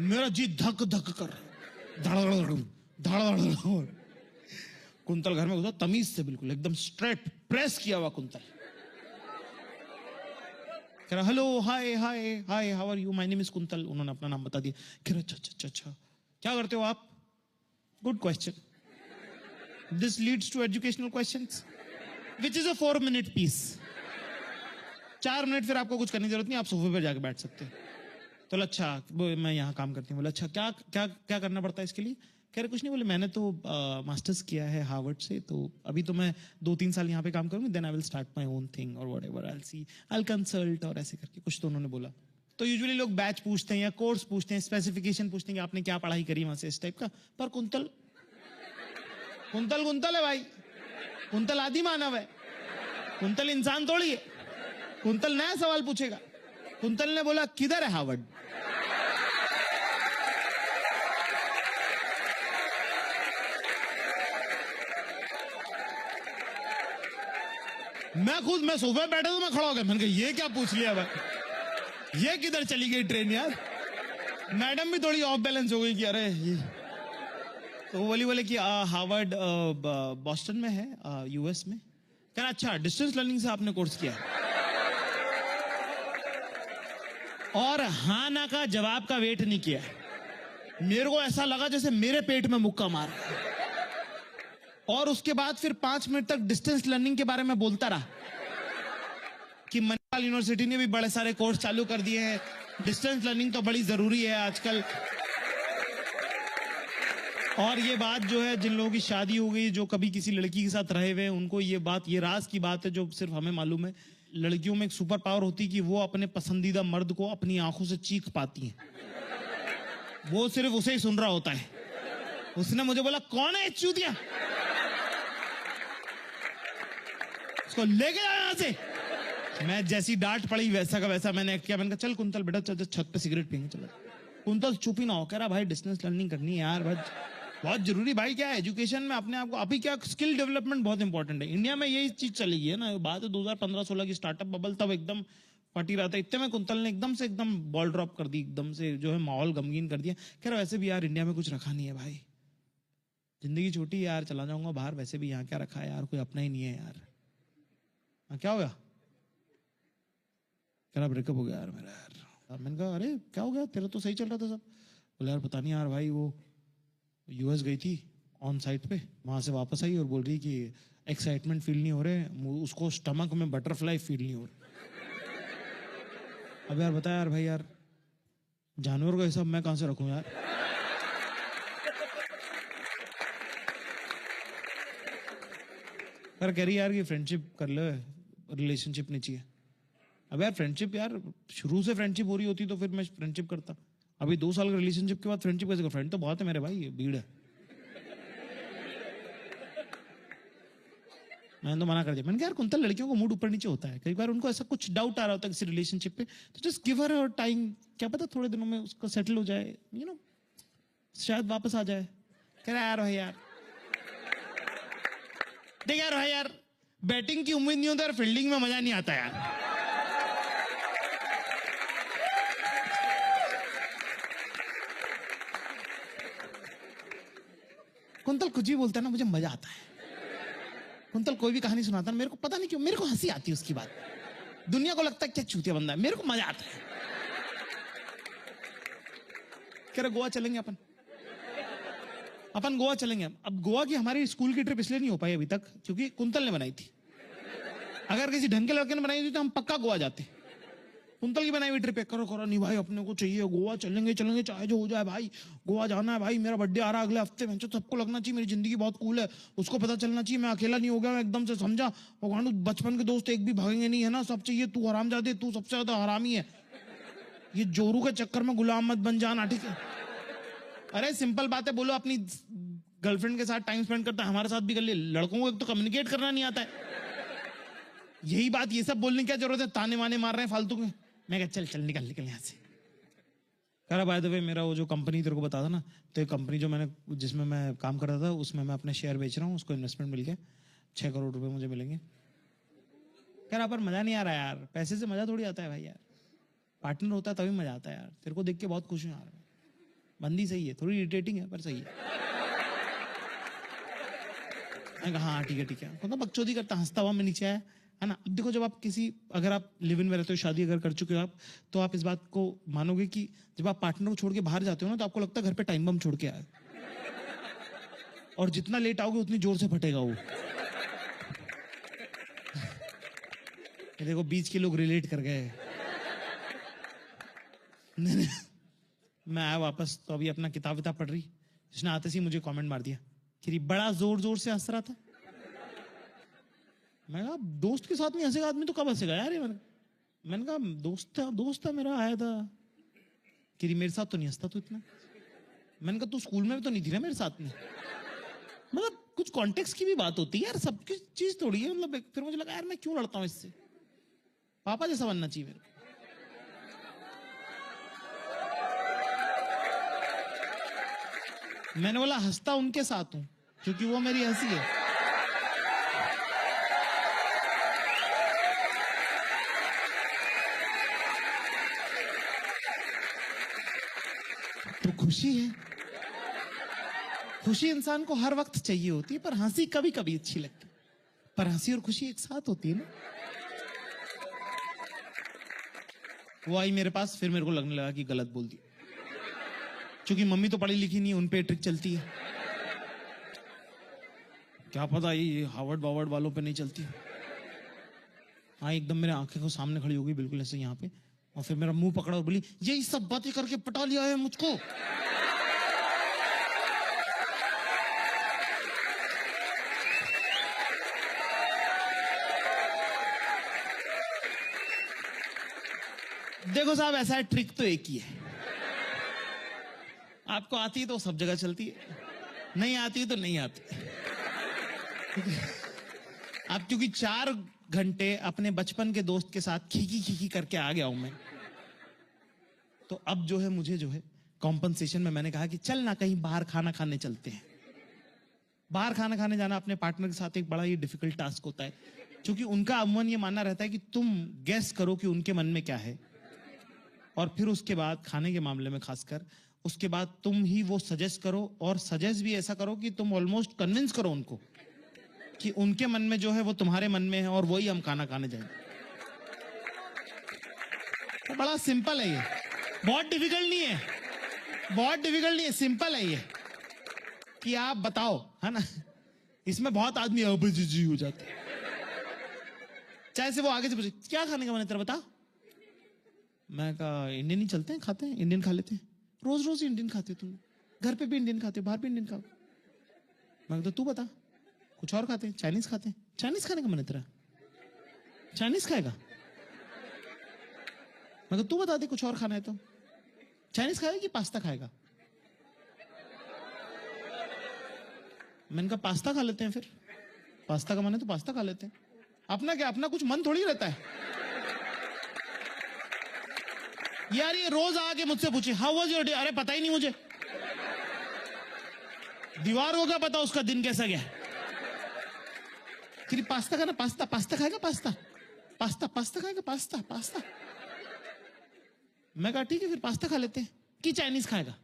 मेरा जी धक धक कर, धड़ धड़। कुंतल घर में घुसा तमीज से, बिल्कुल एकदम स्ट्रेट प्रेस किया हुआ कुंतल। कह रहा, hello, hi hi hi, how are you, my name is Kuntal. उन्होंने अपना नाम बता दिया। कह रहा, अच्छा अच्छा अच्छा, क्या करते हो आप? Good question. This leads to educational questions which is a 4-minute piece. 4 minute फिर आपको कुछ करने की जरूरत नहीं, आप सोफे पर जाके बैठ सकते हैं। तो अच्छा, मैं यहाँ काम करती हूँ। बोला, अच्छा क्या क्या क्या करना पड़ता है इसके लिए? कह रहे, कुछ नहीं। बोले, मैंने तो मास्टर्स किया है हार्वर्ड से, तो अभी तो मैं 2-3 साल यहाँ पे काम करूंगी, then I will start my own thing और whatever, I will see, I will consult और ऐसे करके कुछ तो उन्होंने बोला। तो यूजुअली लोग बैच पूछते हैं या कोर्स पूछते हैं, स्पेसिफिकेशन पूछते हैं कि आपने क्या पढ़ाई करी वहां से, इस टाइप का। पर कुंतल कुंतल कुंतल है भाई, कुंतल आदि मानव है, कुंतल इंसान थोड़ी है। कुंतल नया सवाल पूछेगा। कुंतल ने बोला, किधर है हार्वर्ड? मैं सोफे बैठा तो मैं खड़ा हो गया। मैंने कहा, ये क्या पूछ लिया भाई, ये किधर चली गई ट्रेन यार? मैडम भी थोड़ी ऑफ बैलेंस हो गई कि अरे ये। तो वो बोले कि हार्वर्ड बॉस्टन में है, यूएस में। कह रहा, अच्छा, डिस्टेंस लर्निंग से आपने कोर्स किया? और हाँ ना का जवाब का वेट नहीं किया। मेरे को ऐसा लगा जैसे मेरे पेट में मुक्का मार। और उसके बाद फिर 5 मिनट तक डिस्टेंस लर्निंग के बारे में बोलता रहा कि मणिपाल यूनिवर्सिटी ने भी बड़े सारे कोर्स चालू कर दिए हैं, डिस्टेंस लर्निंग तो बड़ी जरूरी है आजकल। और ये बात जो है, जिन लोगों की शादी हो गई, जो कभी किसी लड़की के साथ रहे हुए, उनको ये बात, ये राज की बात है जो सिर्फ हमें मालूम है। लड़कियों में एक सुपर पावर होती है कि वो अपने पसंदीदा मर्द को अपनी आंखों से चीख पाती हैं। वो सिर्फ उसे ही सुन रहा होता है। उसने मुझे बोला, कौन है चूतिया, उसको लेके जाओ यहां से। मैं जैसी डांट पड़ी वैसा का वैसा मैंने एक्ट किया। मैंने कहा, चल कुंतल बेटा, चल छत पे सिगरेट पीएंगे, चलो। कुंतल चुप ही ना हो। कह रहा, भाई डिस्टेंस लर्निंग करनी है यार, बहुत जरूरी। भाई क्या है, एजुकेशन में अपने आप को, अभी क्या स्किल डेवलपमेंट बहुत इंपॉर्टेंट है। इंडिया में यही चीज चलेगी है ना। बात है 2015-16 की, स्टार्टअप बबल तब एकदम फटी रहा था। इतने में कुंतल ने एकदम से एकदम बॉल ड्रॉप कर दी, एकदम से जो है माहौल गमगीन कर दिया। कह रहा, वैसे भी यार इंडिया में कुछ रखा नहीं है भाई, जिंदगी छोटी है यार, चला जाऊंगा बाहर, वैसे भी यहाँ क्या रखा है यार, कोई अपना ही नहीं है यार। क्या हो गया? कह रहा, ब्रेकअप हो गया यार मेरा यार। मैंने कहा, अरे क्या हो गया, तेरा तो सही चल रहा था सब। बोला, यार पता नहीं यार भाई, वो यूएस गई थी ऑन साइट पे, वहां से वापस आई और बोल रही कि एक्साइटमेंट फील नहीं हो रहे, उसको स्टमक में बटरफ्लाई फील नहीं हो रहे। अब यार बता यार भाई यार, जानवर का हिसाब मैं कहां से रखूं यार? पर कह रही यार कि फ्रेंडशिप कर ले, रिलेशनशिप नहीं चाहिए। अब यार फ्रेंडशिप, यार शुरू से फ्रेंडशिप हो रही होती तो फिर मैं फ्रेंडशिप करता। अभी 2 साल के रिलेशनशिप के बाद फ्रेंडशिप कैसे? फ्रेंड तो बहुत है मेरे भाई, ये भीड़ है। मैंने तो मना कर दिया। मैंने कहा यार कुंतल, लड़कियों को मूड ऊपर नीचे होता है, कई बार उनको ऐसा कुछ डाउट आ रहा होता है किसी रिलेशनशिप पे, तो जस्ट गिव हर टाइम, क्या पता थोड़े दिनों में उसका सेटल हो जाए, यू नो, शायद वापस आ जाए। कह रहा यार भाई यार देख यार भाई यार, बैटिंग की उम्मीद नहीं होती और फील्डिंग में मजा नहीं आता यार। कुंतल कुछ भी बोलता है ना, मुझे मजा आता है। कुंतल कोई भी कहानी सुनाता है, मेरे को पता नहीं क्यों मेरे को हंसी आती है उसकी बात। दुनिया को लगता है क्या चूतिया बंदा है, मेरे को मजा आता है। कह रहे गोवा चलेंगे अपन गोवा चलेंगे। अब गोवा की हमारी स्कूल की ट्रिप इसलिए नहीं हो पाई अभी तक क्योंकि कुंतल ने बनाई थी। अगर किसी ढंग के लड़के ने बनाई थी तो हम पक्का गोवा जाते। कुंतल की बनाई हुई ट्रिप है, करो करो नहीं भाई, अपने को चाहिए गोवा, चलेंगे चलेंगे चाहे जो हो जाए भाई, गोवा जाना है भाई, मेरा बर्थडे आ रहा है अगले हफ्ते, मैं सबको लगना चाहिए मेरी जिंदगी बहुत कूल है, उसको पता चलना चाहिए मैं अकेला नहीं हो गया, मैं एकदम से समझा। भगवान, बचपन के दोस्त एक भी भागेंगे नहीं है ना, सब चाहिए, तू हरामजादे, तू सबसे ज्यादा हरामी है, ये जोरू के चक्कर में गुलाम मत बन जाना, ठीक है? अरे सिंपल बात है, बोलो अपनी गर्लफ्रेंड के साथ टाइम स्पेंड करता है, हमारे साथ भी कर ले। लड़कों को एक तो कम्युनिकेट करना नहीं आता है, यही बात, ये सब बोलने की क्या जरूरत है, ताने माने मार रहे हैं फालतू के। मैं कहा चल चल निकल निकल यहाँ से। कह रहा बाय द वे, मेरा वो जो कंपनी तेरे को बता था ना, तो एक कंपनी जो मैंने, जिसमें मैं काम कर रहा था, उसमें मैं अपने शेयर बेच रहा हूँ, उसको इन्वेस्टमेंट मिल गया, 6 करोड़ रुपए मुझे मिलेंगे। कह रहा पर मजा नहीं आ रहा यार, पैसे से मजा थोड़ी आता है भाई यार, पार्टनर होता है तभी मजा आता है यार, तेरे को देख के बहुत खुश हूँ यार। बंदी सही है, थोड़ी इरिटेटिंग है पर सही है। मैं कहा हाँ ठीक है, मतलब बकचोदी करता, हंसता हुआ मैं नीचे आया, है ना। अब देखो, जब आप अगर आप लिव इन में रहते हो, शादी अगर कर चुके हो आप, तो आप इस बात को मानोगे कि जब आप पार्टनर को छोड़ के बाहर जाते हो ना, तो आपको लगता है घर पे टाइम बम छोड़ के आए, और जितना लेट आओगे उतनी जोर से फटेगा वो। ये देखो बीच के लोग रिलेट कर गए। नहीं, मैं आया वापस, तो अभी अपना किताब विताब पढ़ रही, जिसने आते ही मुझे कमेंट मार दिया कि बड़ा जोर जोर से हंस रहा था। मैं कहा दोस्त के साथ नहीं हंसेगा आदमी तो कब हंसेगा यार? मैंने कहा दोस्त था मेरा, आया था कि मेरे साथ तो नहीं हंसता तू इतना। मैंने कहा तू स्कूल में भी तो नहीं थी ना मेरे साथ में। मतलब कुछ कॉन्टेक्स्ट की भी बात होती है यार, सब चीज थोड़ी है। मतलब फिर मुझे लगा यार मैं क्यों लड़ता हूँ इससे, पापा जैसा बनना चाहिए मेरे को। मैंने बोला हंसता उनके साथ हूं क्योंकि वो मेरी हंसी है। तो खुशी है, खुशी इंसान को हर वक्त चाहिए होती है, पर हंसी कभी कभी अच्छी लगती है। पर हंसी और खुशी एक साथ होती है ना। वो आई मेरे पास, फिर मेरे को लगने लगा कि गलत बोल दी, क्योंकि मम्मी तो पढ़ी लिखी नहीं है, उनपे ट्रिक चलती है। क्या पता ये हार्वर्ड वावर्ड वालों पे नहीं चलती। हाँ, एकदम मेरे आंखें को सामने खड़ी हो गई बिल्कुल ऐसे यहाँ पे, और फिर मेरा मुंह पकड़ा और बोली यही सब बातें करके पटा लिया है मुझको। देखो साहब, ऐसा है, ट्रिक तो एक ही है, आपको आती है तो सब जगह चलती है, नहीं आती है तो नहीं आती। अब क्योंकि 4 घंटे अपने बचपन के दोस्त के साथ खीखी खीखी करके आ गया हूं मैं, तो अब जो है मुझे जो है कॉम्पनसेशन में मैंने कहा कि चल ना कहीं बाहर खाना खाने चलते हैं। बाहर खाना खाने जाना अपने पार्टनर के साथ एक बड़ा ही डिफिकल्ट टास्क होता है, क्योंकि उनका अमूमन ये मानना रहता है कि तुम गेस करो कि उनके मन में क्या है, और फिर उसके बाद खाने के मामले में खासकर उसके बाद तुम ही वो सजेस्ट करो, और सजेस्ट भी ऐसा करो कि तुम ऑलमोस्ट कन्विंस करो उनको कि उनके मन में जो है वो तुम्हारे मन में है, और वही हम खाना खाने जाएंगे। तो बड़ा सिंपल है ये, बहुत डिफिकल्ट नहीं है, बहुत डिफिकल्ट नहीं है, सिंपल है ये कि आप बताओ, है ना। इसमें बहुत आदमी जी हो जाते हैं, चाहे से वो आगे से पूछे क्या खाने का मन है तेरा बता, मैं कहा इंडियन ही चलते हैं, खाते हैं, इंडियन खा लेते हैं, रोज रोज इंडियन खाते हो तुम, घर पे भी इंडियन खाते हो, बाहर भी इंडियन खाओ। मैं तो तू बता, कुछ और खाते हैं, चाइनीज खाते हैं। चाइनीज खाने का मन है तेरा? चाइनीज खाएगा? मैं तू बता दे, कुछ और खाना है तो। चाइनीज खाएगा कि पास्ता खाएगा? मैंने कहा पास्ता खा लेते हैं फिर, पास्ता का मन है तो पास्ता खा लेते हैं। अपना क्या, अपना कुछ मन थोड़ी रहता है यार। ये रोज आके मुझसे पूछे हाउ वाज योर डे, अरे पता ही नहीं मुझे, दीवार को क्या पता उसका दिन कैसा गया। फिर पास्ता खाना, पास्ता, पास्ता खाएगा, पास्ता, पास्ता, पास्ता खाएगा, पास्ता, पास्ता। मैं कहा ठीक है फिर पास्ता खा लेते हैं, कि चाइनीज खाएगा?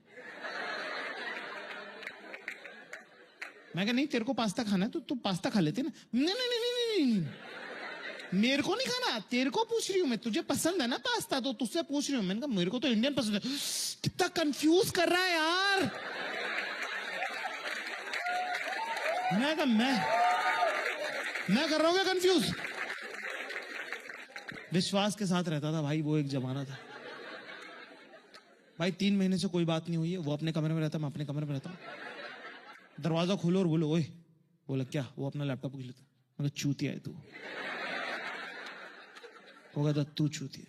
मैं कहा नहीं, तेरे को पास्ता खाना है तो तू पास्ता खा लेते ना। नहीं नहीं नहीं नहीं नहीं, मेरे को नहीं खाना, तेरे को पूछ रही हूं मैं, तुझे पसंद है ना पास्ता तो तुझसे पूछ रही हूं। मैंने कहा मेरे को तो इंडियन पसंद है। कितना कंफ्यूज कर रहा है यार। मैं कहा मैं कर रहा हूं क्या कंफ्यूज? विश्वास के साथ रहता था भाई, वो एक जमाना था भाई। 3 महीने से कोई बात नहीं हुई है, वो अपने कमरे में रहता, मैं अपने कमरे में रहता हूं। दरवाजा खोलो और बोलो ओए, बोला क्या? वो अपना लैपटॉप खोल लेता। मैं कहा चूतिया है तू। वो कहता तू चूतिया।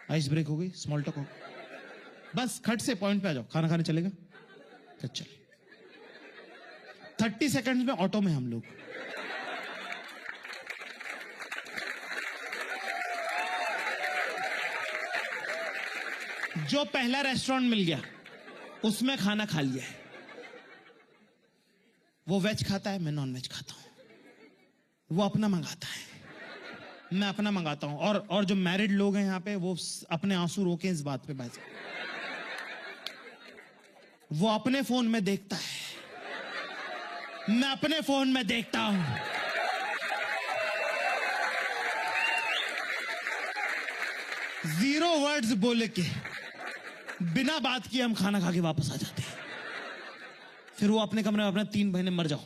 आइस ब्रेक हो गई, स्मॉल टॉक हो गई, बस खट से पॉइंट पे आ जाओ। खाना खाने चलेगा? तो चल। 30 सेकंड्स में ऑटो में हम लोग। जो पहला रेस्टोरेंट मिल गया उसमें खाना खा लिया है। वो वेज खाता है, मैं नॉन वेज खाता हूं। वो अपना मंगाता है, मैं अपना मंगाता हूं। और जो मैरिड लोग हैं यहां पे, वो अपने आंसू रोके इस बात पे बात। वो अपने फोन में देखता है, मैं अपने फोन में देखता हूं। जीरो वर्ड्स बोले के, बिना बात किए हम खाना खा के वापस आ जाते हैं। फिर वो अपने कमरे में अपना 3 महीने मर जाओ।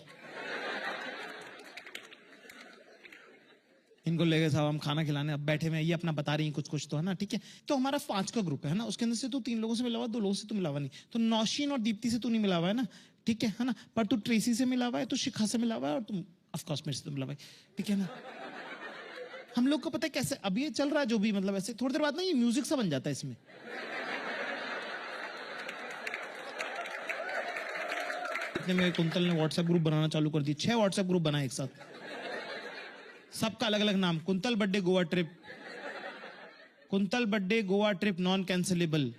इनको ले गए साहब हम खाना खिलाने, अब बैठे में ये अपना बता रही हैं कुछ कुछ तो है ना, ठीक है। तो हमारा 5 का ग्रुप है ना, उसके अंदर से तू 3 लोगों से मिला हुआ, 2 लोगों से तू मिला हुआ नहीं। तो नौशीन और दीप्ति से तू नहीं मिला हुआ है ना, ठीक है ना। पर तू ट्रेसी से मिला हुआ है, तू शिखा से मिला हुआ है, और तुम ऑफकोर्स मेरे से तो मिला हुआ है, ठीक है ना। हम लोग को पता है कैसे अब ये चल रहा है, जो भी मतलब ऐसे थोड़ी देर बाद ना ये म्यूजिक सा बन जाता है इसमें। मेरे कुंतल ने व्हाट्सएप ग्रुप बनाना चालू कर दिया, 6 व्हाट्सएप ग्रुप बनाए एक साथ, सबका अलग अलग नाम। Quintal birthday Goa trip, quintal birthday Goa trip non cancellable.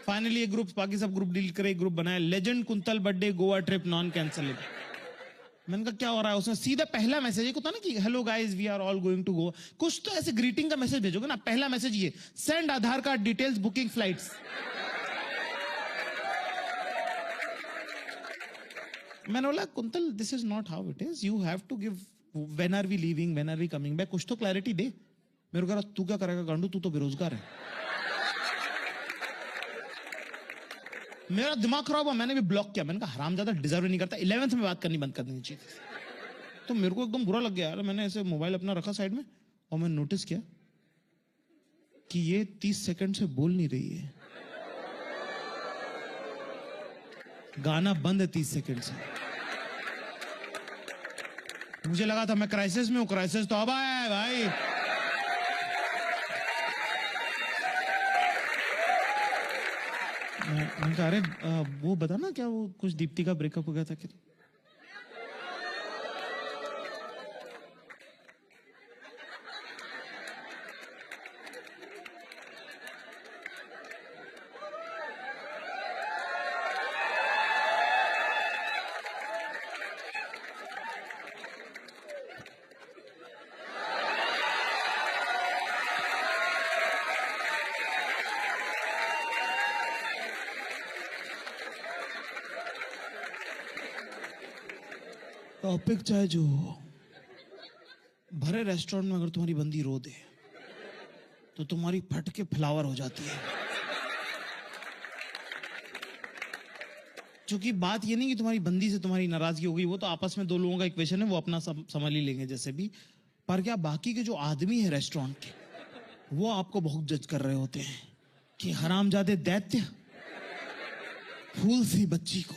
Finally एक ग्रुप, बाकी सब ग्रुप डिलीट करे, एक ग्रुप बनाया legend quintal birthday Goa trip non cancellable. मैंने कहा क्या हो रहा है? उसने सीधा पहला मैसेज एक होता ना कि hello guys we are all going to Goa, कुछ तो ऐसे ग्रीटिंग का मैसेज भेजोगे ना। पहला मैसेज ये, send Aadhaar card details booking flights. मैंने बोला Kuntal this is not how it is, you have to give when are we leaving, when are we coming back, कुछ तो क्लैरिटी दे। मेरे को कह रहा तू क्या करेगा गांडू, तू तो बेरोजगार है। मेरा दिमाग खराब हुआ, मैंने भी ब्लॉक किया। मैंने कहा हरामजादा डिजर्व नहीं करता, 11th में बात करनी बंद कर देनी चाहिए। तो मेरे को एकदम बुरा लग गया यार। मैंने ऐसे मोबाइल अपना रखा साइड में और मैंने नोटिस किया कि ये 30 सेकंड से बोल नहीं रही है, गाना बंद है 30 सेकंड से। मुझे लगा था मैं क्राइसिस में हूं, क्राइसिस तो अब आया है भाई। मैंने कहा अरे वो बता ना, क्या वो कुछ दीप्ति का ब्रेकअप हो गया था क्या? टॉपिक चाहे जो हो, भरे रेस्टोरेंट में अगर तुम्हारी बंदी रो दे तो तुम्हारी फट के फ्लावर हो जाती है। क्योंकि बात ये नहीं कि तुम्हारी बंदी से तुम्हारी नाराजगी हो गई, वो तो आपस में 2 लोगों का इक्वेशन है, वो अपना समझ ही लेंगे जैसे भी। पर क्या बाकी के जो आदमी है रेस्टोरेंट के, वो आपको बहुत जज कर रहे होते हैं कि हरामजादे दैत्य, फूल सी बच्ची को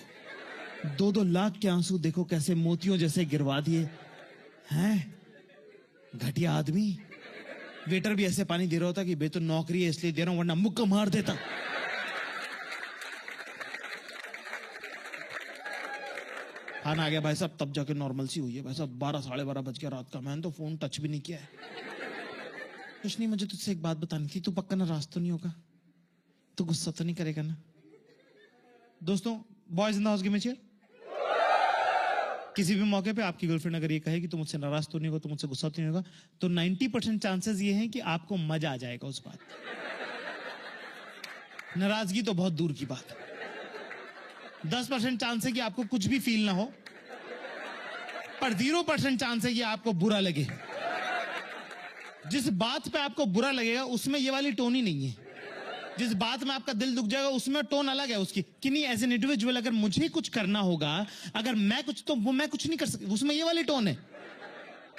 2-2 लाख के आंसू देखो कैसे मोतियों जैसे गिरवा दिए हैं, घटिया आदमी। वेटर भी ऐसे पानी दे रहा होता कि बे तो नौकरी है इसलिए दे रहा हूं वरना मुक्का मार देता। खाना आ गया भाई साहब, तब जाके नॉर्मल सी हुई है भाई साहब। 12-12:30 बज गया रात का, मैंने तो फोन टच भी नहीं किया है। कुछ नहीं, मुझे तुझसे एक बात बतानी थी, तू पक्का नाराज तो नहीं होगा, तू गुस्सा तो नहीं करेगा ना? दोस्तों, boys in the house give me chair. किसी भी मौके पे आपकी गर्लफ्रेंड अगर ये कहे कि तुम मुझसे नाराज तो नहीं होगा, तुम मुझसे गुस्सा तो नहीं होगा, तो 90% चांसेस ये हैं कि आपको मजा आ जाएगा उस बात। नाराजगी तो बहुत दूर की बात है। 10% चांस है कि आपको कुछ भी फील ना हो, पर 0% चांस है कि आपको बुरा लगे। जिस बात पे आपको बुरा लगेगा उसमें ये वाली टोन ही नहीं है। जिस बात में आपका दिल दुख जाएगा उसमें टोन अलग है उसकी, कि नहीं एज एन इंडिविजुअल अगर मुझे कुछ करना होगा, अगर मैं कुछ, तो वो मैं कुछ नहीं कर सकता, उसमें ये वाली टोन है।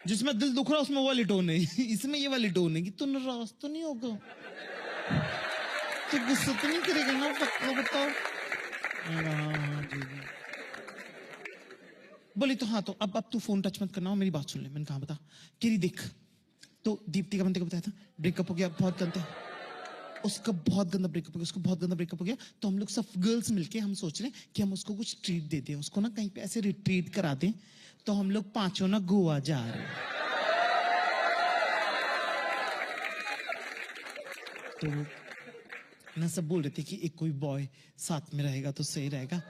जिसमें दिल दुख रहा है उसमें वो वाली टोन है। इसमें ये वाली टोन है कि तू नाराज तो नहीं होगा, तो गुस्सा तो नहीं करेगा ना, पक्का बताओ। बोली तो हाँ, तो अब तू फोन टच मत करना हो, मेरी बात सुन ले। मैंने कहा बता। किरी देख, तो दीप्ति का बंदे को बताया था ब्रेकअप हो गया, बहुत गंदा, उसका बहुत गंदा ब्रेकअप हो गया, उसको बहुत गंदा ब्रेकअप हो गया। तो हम लोग सब गर्ल्स मिलके हम सोच रहे हैं कि हम उसको कुछ ट्रीट दे दें, उसको ना कहीं पे ऐसे रिट्रीट करा दें। तो हम लोग 5 ना गोवा जा रहे हैं। तो ना सब बोल रहे थे कि एक कोई बॉय साथ में रहेगा तो सही रहेगा,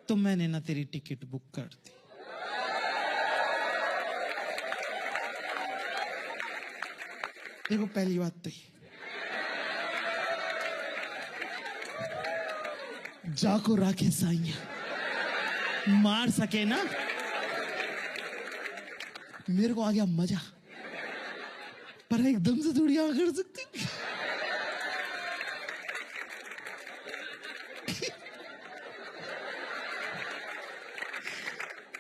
तो मैंने ना तेरी टिकट बुक कर दी। देखो, पहली बात तो ये, जाको राखे साइया मार सके ना, मेरे को आ गया मजा, पर एकदम से थोड़ी आ कर सकती।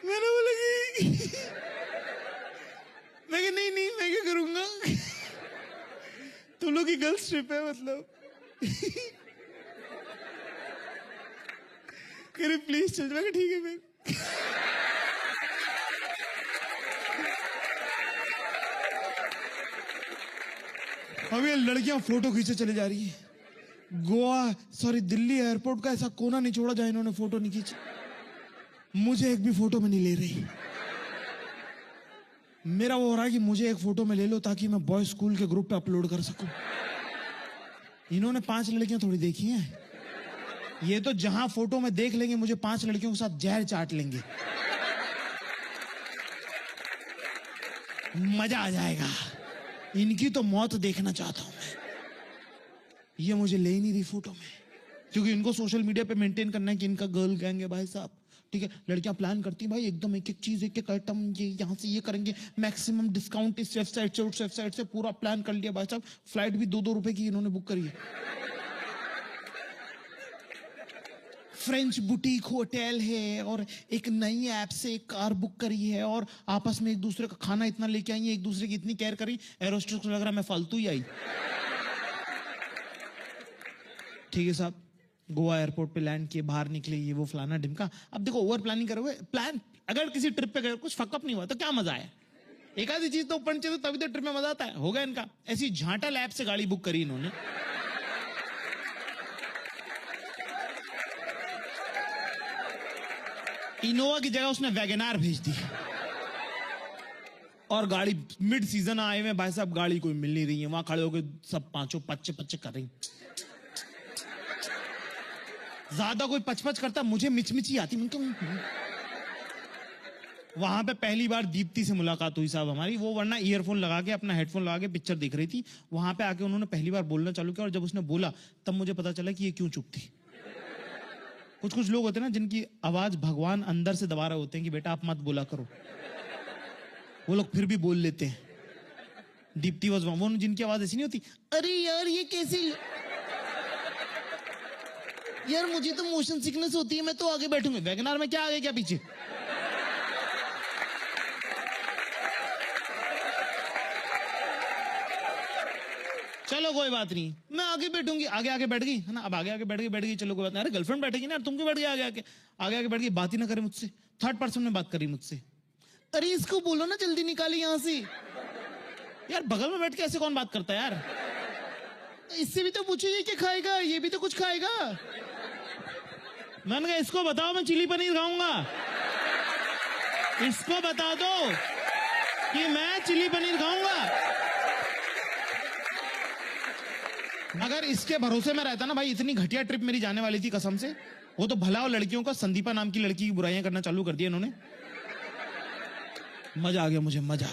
मैंने बोला कि मैं कि नहीं मैं क्या करूंगा, तुम लोग की गर्ल्स ट्रिप है मतलब। कह रहे प्लीज चल जाएगा, ठीक है फिर। अब ये लड़कियां फोटो खींचे चली जा रही है। गोवा सॉरी दिल्ली एयरपोर्ट का ऐसा कोना नहीं छोड़ा जहां इन्होंने फोटो नहीं खींची। मुझे एक भी फोटो में नहीं ले रही। मेरा वो हो रहा है कि मुझे एक फोटो में ले लो ताकि मैं बॉय स्कूल के ग्रुप पे अपलोड कर सकूं। इन्होंने 5 लड़कियां थोड़ी देखी हैं, ये तो जहां फोटो में देख लेंगे मुझे 5 लड़कियों के साथ जहर चाट लेंगे, मजा आ जाएगा। इनकी तो मौत देखना चाहता हूं मैं। ये मुझे ले ही नहीं रही फोटो में, क्योंकि इनको सोशल मीडिया पे मेंटेन करना है कि इनका गर्ल गैंग है भाई साहब। ठीक है, लड़कियां प्लान करती हैं भाई एकदम एक एक चीज, एक एक आइटम, ये यहाँ से ये करेंगे, मैक्सिमम डिस्काउंट इस वेबसाइट से उस वेबसाइट से, पूरा प्लान कर लिया भाई साहब। फ्लाइट भी 2-2 रुपए की इन्होंने बुक करी है। फ्रेंच बुटीक होटल है और एक नई ऐप से एक कार बुक करी है, और आपस में एक दूसरे का खाना इतना लेके आई है, एक दूसरे की इतनी केयर करी। एरोस्टेस को लग रहा है मैं फालतू ही आई। ठीक है साहब, गोवा एयरपोर्ट पे लैंड किए, बाहर निकले, ये वो फलाना ढिमका। अब देखो, ओवर प्लानिंग करोगे, प्लान अगर किसी ट्रिप पे गए कुछ फकअप नहीं हुआ तो क्या मजा है। एक आधी चीज तो ऊपर चाहिए, तभी तो ट्रिप में मजा आता है। होगा इनका ऐसी झांटल ऐप से गाड़ी बुक करी इन्होंने। इनोवा की जगह उसने वैगनार भेज दी, और गाड़ी मिड सीजन आए हुए भाई साहब, गाड़ी कोई मिल नहीं रही है। वहां खड़े होकर सब 5 पच्चे कर रही। ज्यादा कोई पच करता, मुझे मिचमिची आती। वहां पे पहली बार दीप्ति से मुलाकात हुई साहब हमारी। वो वरना ईयरफोन लगा के, अपना हेडफोन लगा के पिक्चर देख रही थी। वहां पे आके उन्होंने पहली बार बोलना चालू किया, और जब उसने बोला तब मुझे पता चला कि ये क्यों चुप थी। कुछ लोग होते हैं ना जिनकी आवाज भगवान अंदर से दबा रहे होते हैं कि बेटा आप मत बोला करो, वो लोग फिर भी बोल लेते हैं। दीप्ति वाज वो जिनकी आवाज ऐसी नहीं होती, अरे यार ये कैसे, यार मुझे तो मोशन सिकनेस होती है, मैं तो आगे बैठूंगा। वैगनार में क्या आगे क्या पीछे। चलो कोई बात नहीं, मैं आगे बैठूंगी। आगे आगे बैठ गई है ना, अब आगे आगे बैठ गई, चलो कोई बात नहीं। अरे गर्लफ्रेंड बैठेगी ना, तुम क्यों बैठ गए आगे आगे? आगे आगे बैठ गई, बात ही ना करे मुझसे, थर्ड पर्सन में बात करी मुझसे। अरे इसको बोलो ना जल्दी निकाली यहां से यार, बगल में बैठ के ऐसे कौन बात करता है यार? इससे भी तो पूछिए क्या खाएगा, ये भी तो कुछ खाएगा। मैंने कहा इसको बताओ मैं चिली पनीर खाऊंगा, इसको बता दो कि मैं चिली पनीर खाऊंगा। अगर इसके भरोसे में रहता ना भाई, इतनी घटिया ट्रिप मेरी जाने वाली थी कसम से। वो तो भला और लड़कियों का, संदीपा नाम की लड़की की बुराइयां करना चालू कर दिया इन्होंने। मजा आ गया मुझे, मजा।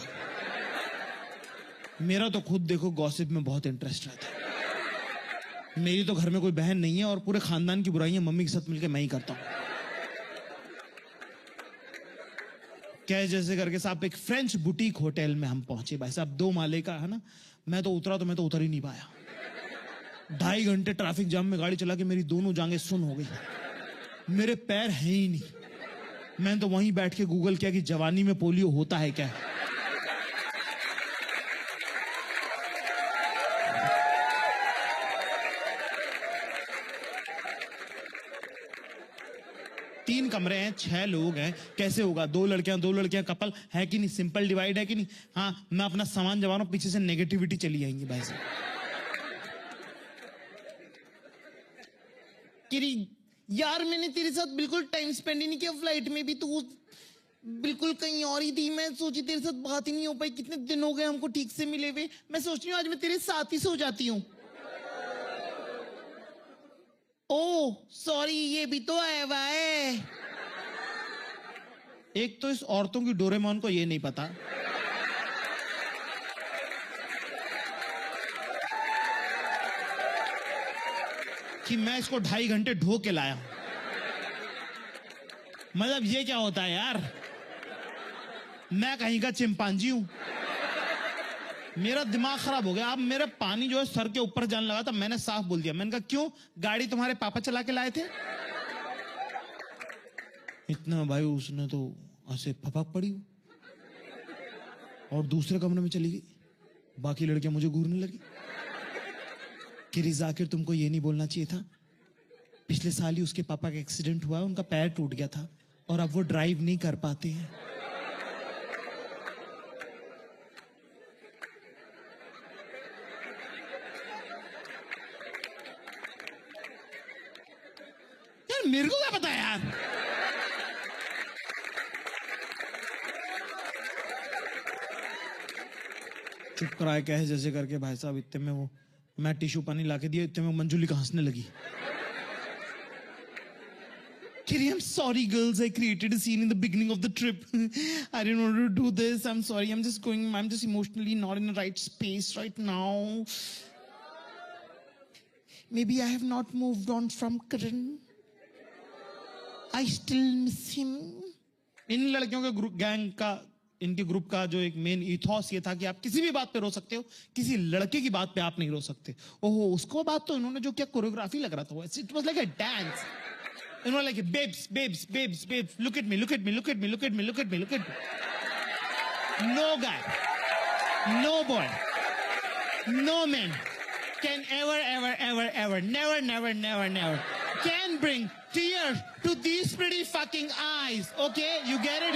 मेरा तो खुद देखो गॉसिप में बहुत इंटरेस्ट रहता है। मेरी तो घर में कोई बहन नहीं है और पूरे खानदान की बुराइयां मम्मी के साथ मिलकर मैं ही करता हूं। क्या जैसे करके साहब एक फ्रेंच बुटीक होटल में हम पहुंचे भाई साहब, 2 माले का है ना। मैं तो उतर ही नहीं पाया। 2.5 घंटे ट्रैफिक जाम में गाड़ी चला के मेरी दोनों जांघें सुन हो गई, मेरे पैर हैं ही नहीं। मैंने तो वहीं बैठ के गूगल किया कि जवानी में पोलियो होता है क्या। तीन कमरे हैं, 6 लोग हैं, कैसे होगा? 2 लड़कियां कपल है कि नहीं? सिंपल डिवाइड है कि नहीं? हाँ, मैं अपना सामान जमा रहा हूं, पीछे से नेगेटिविटी चली जाएंगी भाई साहब। यार मैंने तेरे साथ बिल्कुल टाइम स्पेंड ही नहीं किया, फ्लाइट में भी तू बिल्कुल कहीं और ही थी। मैं सोची तेरे साथ बात ही नहीं हो पाई, कितने दिन हो गए हमको ठीक से मिले हुए। मैं सोच रही हूँ आज मैं तेरे साथ ही सो जाती हूँ। ओह सॉरी, ये भी तो आया हुआ है। एक तो इस औरतों की डोरेमोन को ये नहीं पता कि मैं इसको 2.5 घंटे ढो के लाया। मतलब ये क्या होता है यार? मैं कहीं का चिंपांजी हूं? मेरा दिमाग खराब हो गया। अब मेरा पानी जो है सर के ऊपर जाने लगा था। मैंने साफ बोल दिया, मैंने कहा क्यों, गाड़ी तुम्हारे पापा चला के लाए थे? इतना भाई उसने तो ऐसे फपक पड़ी और दूसरे कमरे में चली गई। बाकी लड़कियां मुझे घूरने लगी कि रिजाकिर तुमको ये नहीं बोलना चाहिए था, पिछले साल ही उसके पापा का एक्सीडेंट हुआ, उनका पैर टूट गया था और अब वो ड्राइव नहीं कर पाते हैं। यार मेरे को क्या पता है यार? चुप कराए कहे जैसे करके भाई साहब। इतने में वो, मैं टिश्यू पानी लाके दिया, इतने में मंजुलिका हंसने लगी। Kitty, I'm sorry, girls. I created a scene in the beginning of the trip. I didn't want to do this. I'm sorry. I'm just emotionally not in the right space right now. Maybe I have not moved on from Karan. I still miss him. इन लड़कियों के group, gang का, इनके group का जो एक main ethos ये था कि आप किसी भी बात पे रो सकते हो, किसी लड़के की बात पे आप नहीं रो सकते। ओहो, उसको बात तो इन्होंने जो क्या कोरियोग्राफी लग रहा था, it was like a dance. You know, like babes, look at me. No guy, no boy, no man can never can bring tears to these pretty fucking eyes. Okay, you get it.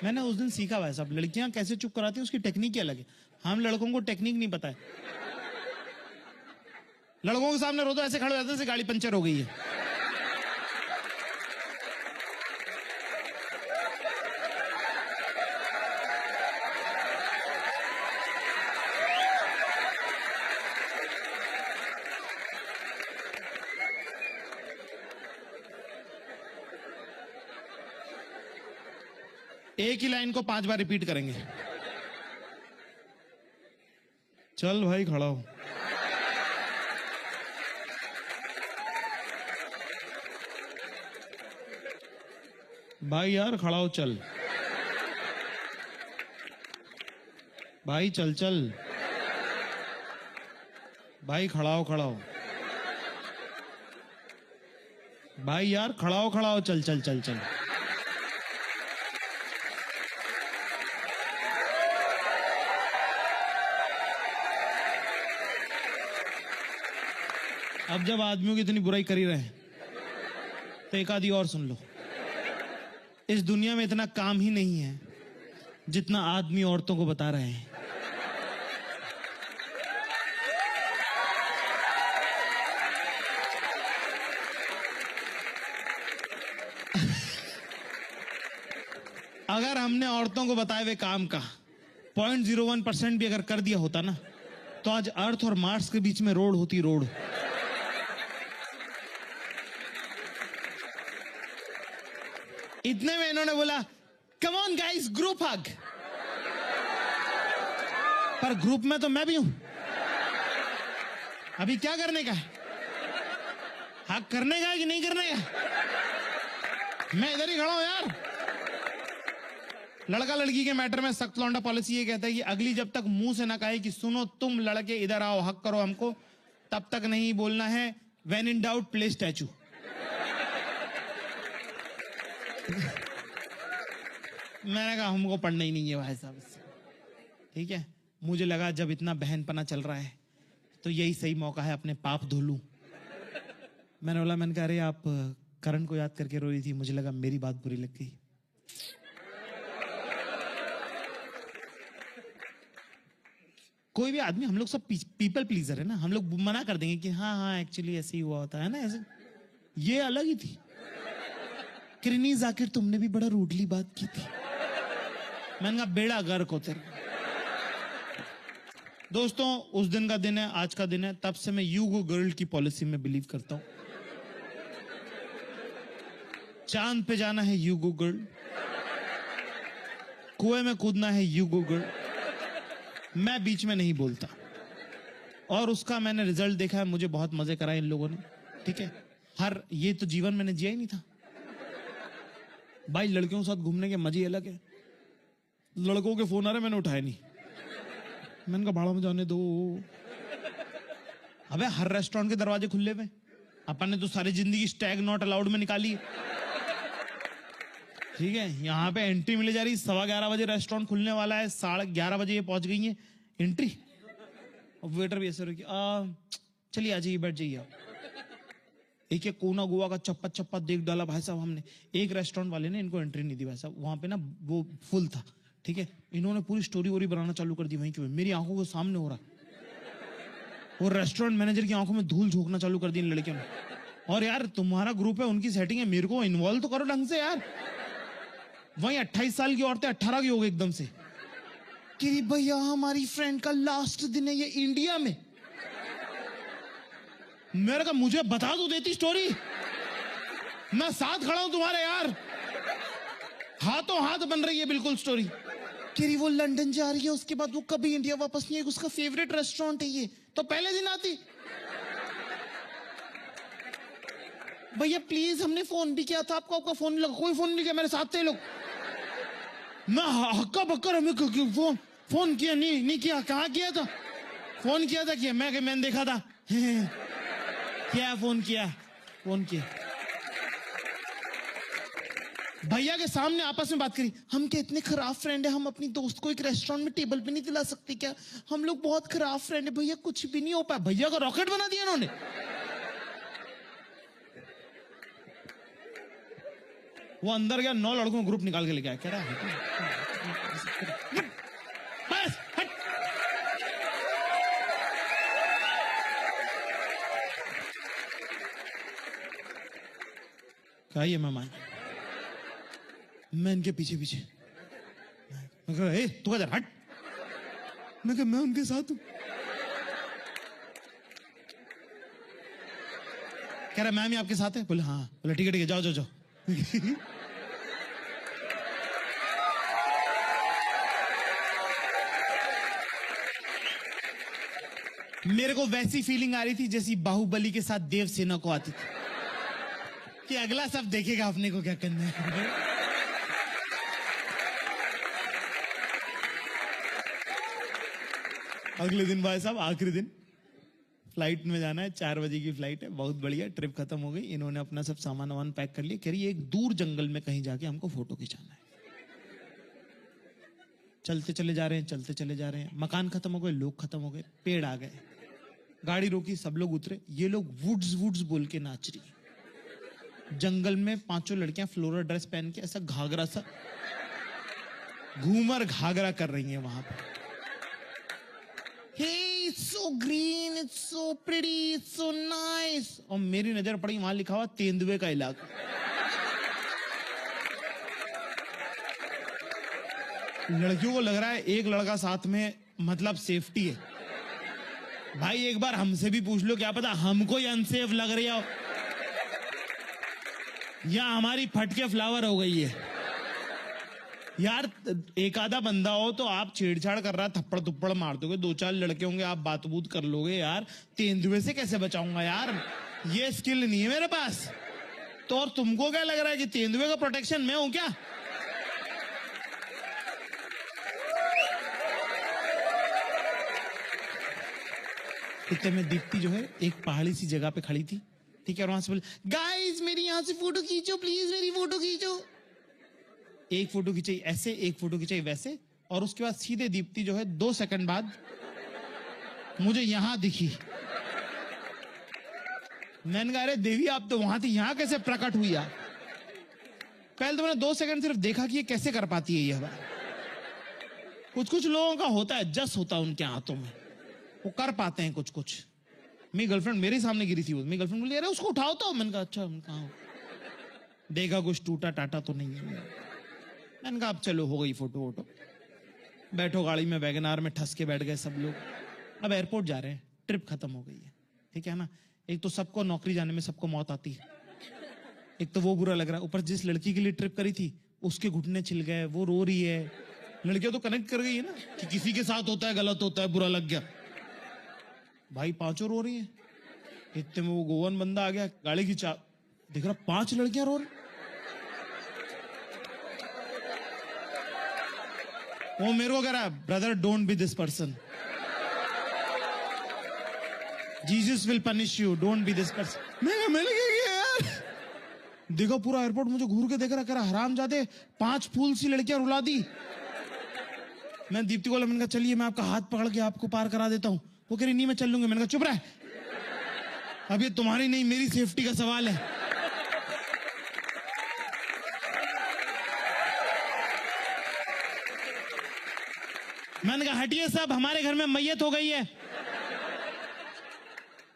मैंने उस दिन सीखा भाई साहब, लड़कियां कैसे चुप कराती हैं उसकी टेक्निक ही अलग है। हम लड़कों को टेक्निक नहीं पता है। लड़कों के सामने रो तो ऐसे खड़े हो जाते हैं जैसे गाड़ी पंचर हो गई है। एक ही लाइन को 5 बार रिपीट करेंगे। चल भाई खड़ा हो। भाई यार खड़ा हो, चल भाई, चल। भाई खड़ा हो, खड़ा हो भाई, यार खड़ा हो, खड़ा हो, चल चल चल चल। अब जब आदमियों की इतनी बुराई कर ही रहे हैं तो एक आधी और सुन लो। इस दुनिया में इतना काम ही नहीं है जितना आदमी औरतों को बता रहे हैं। अगर हमने औरतों को बताए हुए काम का 0.01% भी अगर कर दिया होता ना, तो आज अर्थ और मार्स के बीच में रोड होती, रोड। इतने में इन्होंने बोला come on guys, group hug. पर ग्रुप में तो मैं भी हूं। अभी क्या करने का है? हग करने का है कि नहीं करने का? मैं इधर ही खड़ा हूं यार। लड़का लड़की के मैटर में सख्त लौंडा पॉलिसी ये कहता है कि अगली जब तक मुंह से ना कहे कि सुनो तुम लड़के इधर आओ, हक करो हमको, तब तक नहीं बोलना है when in doubt play statue. मैंने कहा हमको पढ़ना ही नहीं है भाई साहब इससे। ठीक है, मुझे लगा जब इतना बहनपना चल रहा है तो यही सही मौका है अपने पाप धो लूं। मैंने कहा अरे आप करण को याद करके रो रही थी, मुझे लगा मेरी बात बुरी लग गई। कोई भी आदमी, हम लोग सब पीपल प्लीजर है ना, हम लोग मना कर देंगे कि हाँ हाँ एक्चुअली ऐसे ही हुआ होता है ना, ऐसे। ये अलग ही थी। किरनी जाकिर तुमने भी बड़ा रूडली बात की थी। मैंने कहा बेड़ा गर्क हो तेरा। दोस्तों उस दिन का दिन है, आज का दिन है, तब से मैं यू गो गर्ल की पॉलिसी में बिलीव करता हूं। चांद पे जाना है यू गो गर्ल, कुएं में कूदना है यू गो गर्ल, मैं बीच में नहीं बोलता। और उसका मैंने रिजल्ट देखा है, मुझे बहुत मजे कराए इन लोगों ने। ठीक है, हर ये तो जीवन मैंने जिया ही नहीं था भाई। लड़कियों के साथ घूमने के मजे अलग है। लड़कों के फोन आ रहे, मैंने उठाया नहीं। मैंने कहा भाड़ा में जाने दो। अबे हर रेस्टोरेंट के दरवाजे खुले हुए, अपन ने तो सारी जिंदगी स्टैग नॉट अलाउड में निकाली। ठीक है, यहाँ पे एंट्री मिले जा रही, 11:15 बजे रेस्टोरेंट खुलने वाला है, 11:30 बजे ये पहुंच गई है एंट्री। और वेटर भी ऐसे रुकी, चलिए आ जाइए, बैठ जाइए। एक एक कोना गोवा का चप्पा चप्पा देख डाला भाई साहब हमने। एक रेस्टोरेंट वाले ने इनको एंट्री नहीं दी भाई साहब, वहां पे ना वो फुल था। ठीक है, इन्होंने पूरी स्टोरी वोरी बनाना चालू कर दी वहीं के, मेरी आंखों के सामने हो रहा। वो रेस्टोरेंट मैनेजर की आंखों में धूल झोंकना चालू कर दी इन लड़कियों ने। और यार तुम्हारा ग्रुप है, उनकी सेटिंग है, मेरे को इन्वॉल्व तो करो ढंग से यार। वहीं 28 साल की औरतें 18 की हो गई एकदम से कि भैया हमारी फ्रेंड का लास्ट दिन है ये इंडिया में। मेरे का मुझे बता दो देती स्टोरी, मैं साथ खड़ा हूं तुम्हारे यार। हाथों हाथ बन रही है बिल्कुल स्टोरी। कि वो लंदन जा रही है, उसके बाद वो कभी इंडिया वापस नहीं है, उसका फेवरेट रेस्टोरेंट है ये, तो पहले दिन आती। भैया प्लीज हमने फोन भी किया था आपको, आपका फोन लगा, कोई फोन नहीं किया, मेरे साथ थे लोग। मैं हक्का बक्कर, हमें फोन किया नहीं किया, कहाँ किया था? फोन किया था, किया मैंने देखा था। क्या फोन किया? भैया के सामने आपस में बात करी, हम क्या इतने खराब फ्रेंड है, हम अपनी दोस्त को एक रेस्टोरेंट में टेबल पे नहीं दिला सकते क्या? हम लोग बहुत खराब फ्रेंड है भैया, कुछ भी नहीं हो पाया। भैया का रॉकेट बना दिया इन्होंने। वो अंदर गया, 9 लड़कों ग्रुप निकाल के लेके आया, कह रहा बस हट। कहा ये मेहमान, मैं इनके पीछे मैं कहा ए तू इधर हट। मैं कहा मैं उनके साथ हूं। कह रहा मैम ही आपके साथ है? बोले हाँ। बोले ठीक है जाओ जाओ जाओ। मेरे को वैसी फीलिंग आ रही थी जैसी बाहुबली के साथ देवसेना को आती थी कि अगला सब देखेगा अपने को क्या करना है। अगले दिन भाई साहब आखिरी दिन फ्लाइट में जाना है, 4 बजे की फ्लाइट है, बहुत बढ़िया, ट्रिप खत्म हो गई, इन्होंने अपना सब सामान वामान पैक कर लिया, कह रही है एक दूर जंगल में कहीं जाके हमको फोटो खिंचाना है। चलते चले जा रहे हैं, चलते चले जा रहे हैं, मकान खत्म हो गए, लोग खत्म हो गए, पेड़ आ गए, गाड़ी रोकी, सब लोग उतरे, ये लोग वुड्स वुड्स बोल के नाच रही। जंगल में 5 लड़कियां फ्लोरल ड्रेस पहन के ऐसा घाघरा सा घूमर घाघरा कर रही हैं वहां पर। Hey, it's so green, it's so pretty, it's so nice. और मेरी नजर पड़ी, वहां लिखा हुआ तेंदुए का इलाका। लड़कियों को लग रहा है एक लड़का साथ में मतलब सेफ्टी है। भाई एक बार हमसे भी पूछ लो, क्या पता हमको ही अनसेफ लग रही हो या हमारी फटके फ्लावर हो गई है। यार एक आधा बंदा हो तो आप छेड़छाड़ कर रहा, थप्पड़ थप्पड़ मार दोगे, 2-4 लड़के होंगे, आप बात बूत कर लोगे। यार तेंदुए से कैसे बचाऊंगा यार, ये स्किल नहीं है मेरे पास। तो और तुमको क्या लग रहा है कि तेंदुए का प्रोटेक्शन मैं हूं क्या? इतने में दीप्ति जो है एक पहाड़ी सी जगह पे खड़ी थी, ठीक है, और वहां से बोले, गाइस मेरी यहां से फोटो खींचो प्लीज, मेरी फोटो खींचो। एक फोटो खिंचाई ऐसे, एक फोटो खिंचाई वैसे, और उसके बाद सीधे दीप्ति जो है 2 सेकंड बाद मुझे यहां दिखी। मैंने कहा अरे देवी आप तो वहां थी, यहां कैसे प्रकट हुई आप? पहले तो मैंने 2 सेकंड सिर्फ देखा कि ये कैसे कर पाती है ये। कुछ कुछ लोगों का होता है, जस होता है उनके हाथों में, वो कर पाते हैं कुछ कुछ। मेरी गर्लफ्रेंड मेरे सामने गिरी थी, मेरी गर्लफ्रेंड बोली अरे उसको उठाओ तो। मैंने कहा अच्छा, कहा देखा कुछ टूटा टाटा तो नहीं है। मैंने कहा अब चलो हो गई फोटो वोटो, बैठो गाड़ी में, वैगनार में ठस के बैठ गए सब लोग। अब एयरपोर्ट जा रहे हैं, ट्रिप खत्म हो गई है, ठीक है ना। एक तो सबको नौकरी जाने में सबको मौत आती है, एक तो वो बुरा लग रहा है, ऊपर जिस लड़की के लिए ट्रिप करी थी उसके घुटने छिल गए, वो रो रही है। लड़कियां तो कनेक्ट कर गई है ना कि किसी के साथ होता है, गलत होता है, बुरा लग गया। भाई 5 रो रही है। इतने में वो गोवन बंदा आ गया, गाड़ी की देख रहा 5 लड़कियां रो रही। वो मेरे को कह रहा है brother don't be this person, Jesus will punish you, don't be this person. मैंने क्या किया यार? देखो पूरा एयरपोर्ट मुझे घूर के देख रहा, कह रहा हरामजादे 5 फूल सी लड़कियां रुला दी। मैं दीप्ति को मैंने कहा चलिए मैं आपका हाथ पकड़ के आपको पार करा देता हूं। वो कह रही नहीं मैं चल लूंगी। मैंने कहा चुप रह, अब ये तुम्हारी नहीं मेरी सेफ्टी का सवाल है। मैंने कहा हटिए साहब, हमारे घर में मैयत हो गई है।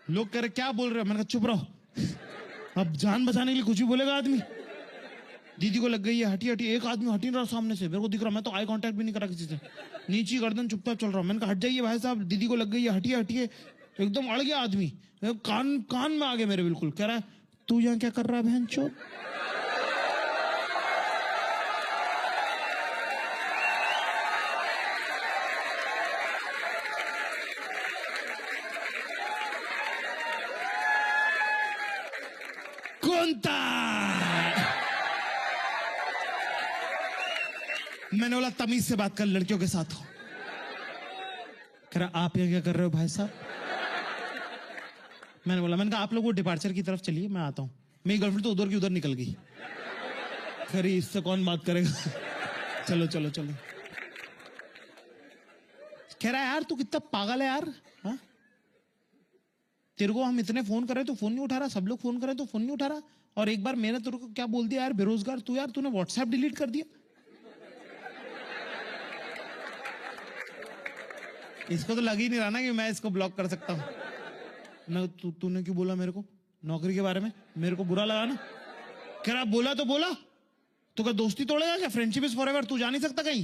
लोग कह रहे क्या बोल रहे हो? मैंने कहा चुप रहो, अब जान बचाने के लिए कुछ भी बोलेगा आदमी। दीदी को लग गई है, हटी हटी। एक आदमी हटी रहा सामने से, मेरे को दिख रहा, मैं तो आई कांटेक्ट भी नहीं करा किसी से, नीची गर्दन चुपचाप चल रहा हूं। मैंने कहा हट जाइए भाई साहब, दीदी को लग गई है, हटिए हटिए। एकदम अड़ गया आदमी, कान कान में आ गया मेरे, बिल्कुल। कह रहा है तू यहाँ क्या कर रहा है बहन चोद? कौनता? मैंने बोला तमीज से बात कर, लड़कियों के साथ हो। कह रहा आप ये क्या कर रहे हो भाई साहब? मैंने कहा आप लोग वो डिपार्चर की तरफ चलिए, मैं आता हूं। मेरी गर्लफ्रेंड तो उधर की उधर निकल गई। खरी इससे कौन बात करेगा, चलो चलो चलो। कह रहा है यार तू कितना पागल है यार, हा? तेरे को हम इतने फोन कर रहे तो फोन नहीं उठा रहा, सब लोग फोन कर रहे तो फोन नहीं उठा रहा। और एक बार मैंने तेरे को क्या बोल दिया यार, बेरोजगार तू, यार तूने व्हाट्सएप डिलीट कर दिया। इसको तो लग ही नहीं रहा ना कि मैं इसको ब्लॉक कर सकता हूं ना। तूने क्यों बोला मेरे को नौकरी के बारे में? मेरे को बुरा लगा ना। कह रहा बोला तो बोला, तो क्या दोस्ती तोड़ेगा क्या? फ्रेंडशिप इज फॉरएवर, तू जा नहीं सकता कहीं।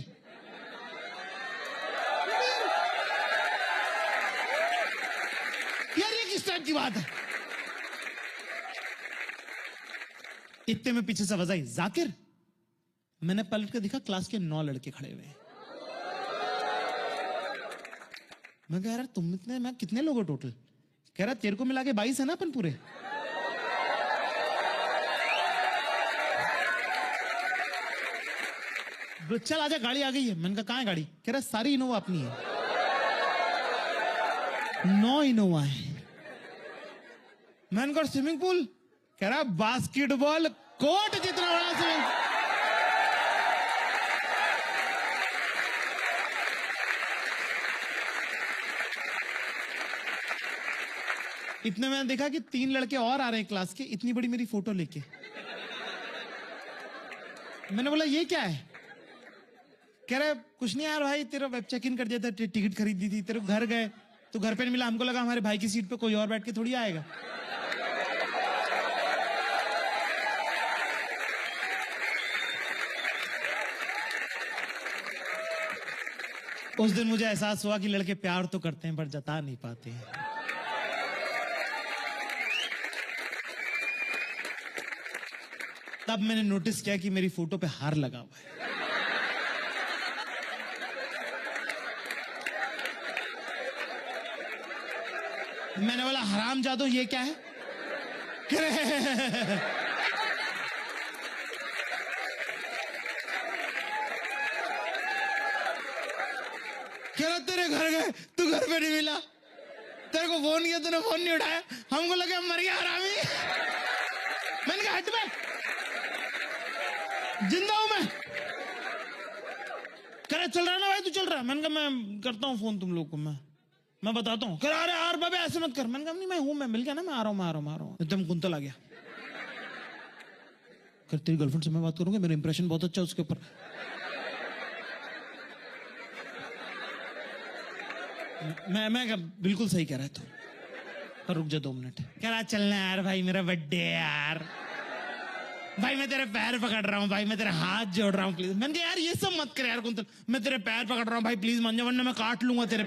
यार ये किस टाइप की बात है? इतने में पीछे से आवाज आई, जाकिर। मैंने पलट कर देखा, क्लास के 9 लड़के खड़े हुए हैं। मैं कह रहा तुम इतने, मैं कितने लोग हो टोटल? कह रहा तेरे को मिला के 22 है ना अपन पूरे। चल आजा, गाड़ी आ गई है। मैंने कहा कहाँ है गाड़ी? कह रहा सारी इनोवा अपनी है, 9 इनोवा है। मैंने कहा स्विमिंग पूल, कह रहा बास्केटबॉल कोर्ट जितना बड़ा स्विमिंग। इतने मैंने देखा कि 3 लड़के और आ रहे हैं क्लास के, इतनी बड़ी मेरी फोटो लेके। मैंने बोला ये क्या है? कह रहे कुछ नहीं यार भाई, तेरा वेब चेक इन कर दिया था, टिकट खरीदी थी, तेरे घर गए तो घर पे नहीं मिला, हमको लगा हमारे भाई की सीट पे कोई और बैठ के थोड़ी आएगा। उस दिन मुझे एहसास हुआ कि लड़के प्यार तो करते हैं पर जता नहीं पाते हैं। तब मैंने नोटिस किया कि मेरी फोटो पे हार लगा हुआ है। मैंने बोला हराम जादो ये क्या है? कह रहा तेरे घर गए, तू घर पे नहीं मिला, तेरे को फोन किया तूने फोन नहीं उठाया, हमको लगा मर गया हरामी। मैंने कहा हट, मैं जिंदा हूं मैं। कह रहा चल रहा ना भाई, तू चल रहा? मैंने कहा मैं करता हूँ फोन तुम लोग को, मैं बताता हूँ। कह रहा अरे यार बाबे ऐसे मत कर। मैंने कहा नहीं मैं हूं, मैं मिल गया ना, मैं आ रहा हूँ। एकदम कुंतल आ गया। कर तेरी गर्लफ्रेंड से मैं बात करूंगा, मेरा इंप्रेशन बहुत अच्छा उसके ऊपर। मैं बिल्कुल सही कह रहा है तू, पर रुक जा 2 मिनट। कह रहा चलना यार भाई, मेरा बर्थडे है यार, भाई मैं तेरे पैर पकड़ रहा हूँ भाई, मैं तेरे हाथ जोड़ रहा हूँ प्लीज। मैंने कहा यार ये सब मत कर यार कुंतल, मैं तेरे पैर पकड़ रहा हूँ भाई, प्लीज मान जा वरना मैं काट लूंगा तेरे।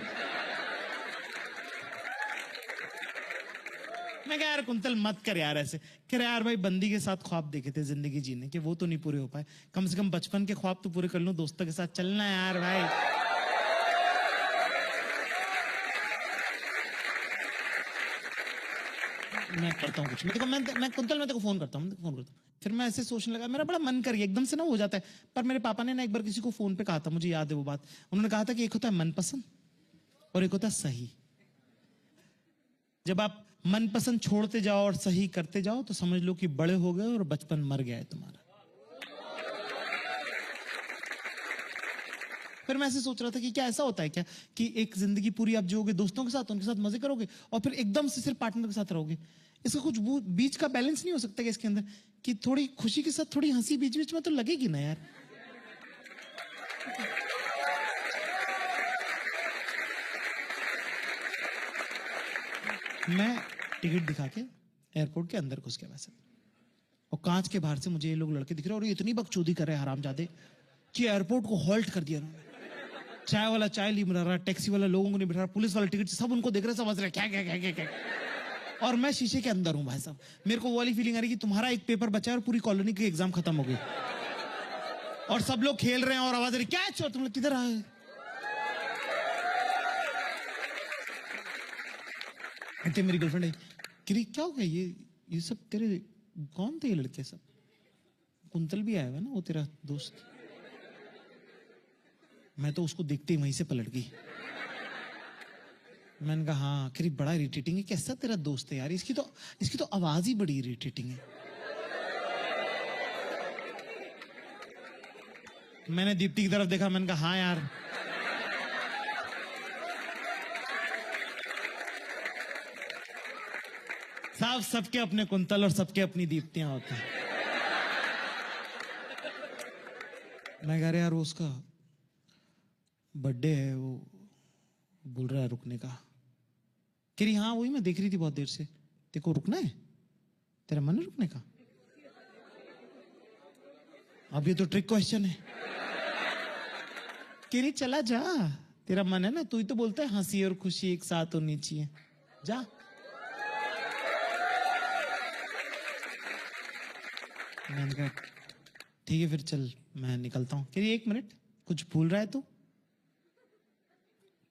मैं कहा यार कुंतल मत कर यार ऐसे। कह रहा यार भाई बंदी के साथ ख्वाब देखे थे जिंदगी जीने के, वो तो नहीं पूरे हो पाए, कम से कम बचपन के ख्वाब तो पूरे कर लूं, दोस्तों के साथ चलना यार भाई। मैं करता हूँ कुछ, मैं कुंतल मैं तेरे को फोन करता हूँ। फिर मैं ऐसे सोचने लगा, मेरा बड़ा मन कर गया, एकदम से ना हो जाता है। पर मेरे पापा ने ना एक बार किसी को फोन पे कहा था, मुझे याद है वो बात, उन्होंने कहा था कि एक होता है मनपसंद और एक होता है सही। जब आप मनपसंद छोड़ते जाओ और सही करते जाओ तो समझ लो कि बड़े हो गए और बचपन मर गया है तुम्हारा। फिर मैं ऐसे सोच रहा था कि क्या ऐसा होता है क्या कि एक जिंदगी पूरी आप जियोगे दोस्तों के साथ, उनके साथ मजे करोगे और फिर एकदम से सिर्फ पार्टनर के साथ रहोगे? इसका कुछ बीच का बैलेंस नहीं हो सकता क्या इसके अंदर, कि थोड़ी खुशी के साथ थोड़ी हंसी बीच बीच में तो लगेगी ना यार? मैं टिकट दिखा के एयरपोर्ट के अंदर घुस गया वैसे, और कांच के बाहर से मुझे ये लोग लड़के दिख रहे और ये इतनी बकचोदी कर रहे हैं हरामजादे कि एयरपोर्ट को हॉल्ट कर दिया उन्होंने। चाय वाला चाय नहीं मिला रहा, टैक्सी वाला लोगों को नहीं बिठा रहा, पुलिस वाला टिकट, सब उनको देख रहे, समझ रहे क्या क्या क्या क्या क्या। और मैं शीशे के अंदर हूं भाई साहब। मेरे को वो वाली फीलिंग आ रही कि तुम्हारा एक पेपर बचा है और पूरी कॉलोनी की एग्जाम खत्म हो गई और सब लोग खेल रहे हैं और आवाज आ रही क्या है तुम लोग किधर आए? मेरी गर्लफ्रेंड है, किरी क्या हो गया, ये सब तेरे कौन थे ये लड़के सब? कुंतल भी आया हुआ ना, वो तेरा दोस्त। मैं तो उसको देखते ही वहीं से पलट गई। मैंने कहा हाँ किरी बड़ा इरिटेटिंग है, कैसा तेरा दोस्त है यार, इसकी तो आवाज ही बड़ी इरिटेटिंग है। मैंने दीप्ति की तरफ देखा, मैंने कहा हाँ यार। साहब सबके अपने कुंतल और सबके अपनी दीप्तियां होती हैं। मैं कह रहा यार वो उसका बर्थडे है, वो बोल रहा है रुकने का। कह रही हाँ वही मैं देख रही थी बहुत देर से, तेरे को रुकना है, तेरा मन है रुकने का? अब ये तो ट्रिक क्वेश्चन है। कह रही चला जा, तेरा मन है ना, तू ही तो बोलता है हंसी और खुशी एक साथ होनी चाहिए, जा। मैंने कहा ठीक है फिर चल मैं निकलता हूँ। कह रही 1 मिनट, कुछ भूल रहा है तू?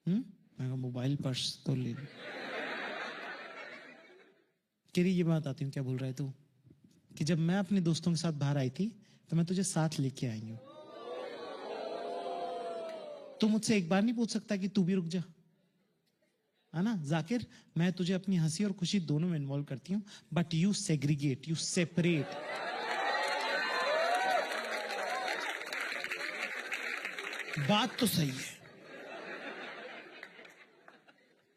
मैं कहा मोबाइल पर्स तो ले ली। कह रही ये बात आती हूँ क्या भूल रहा है तू, कि जब मैं अपने दोस्तों के साथ बाहर आई थी तो मैं तुझे साथ लेके आई हूँ। तू मुझसे एक बार नहीं पूछ सकता कि तू भी रुक जा? है ना जाकिर, मैं तुझे अपनी हंसी और खुशी दोनों में इन्वॉल्व करती हूँ, but you segregate, you separate. बात तो सही है,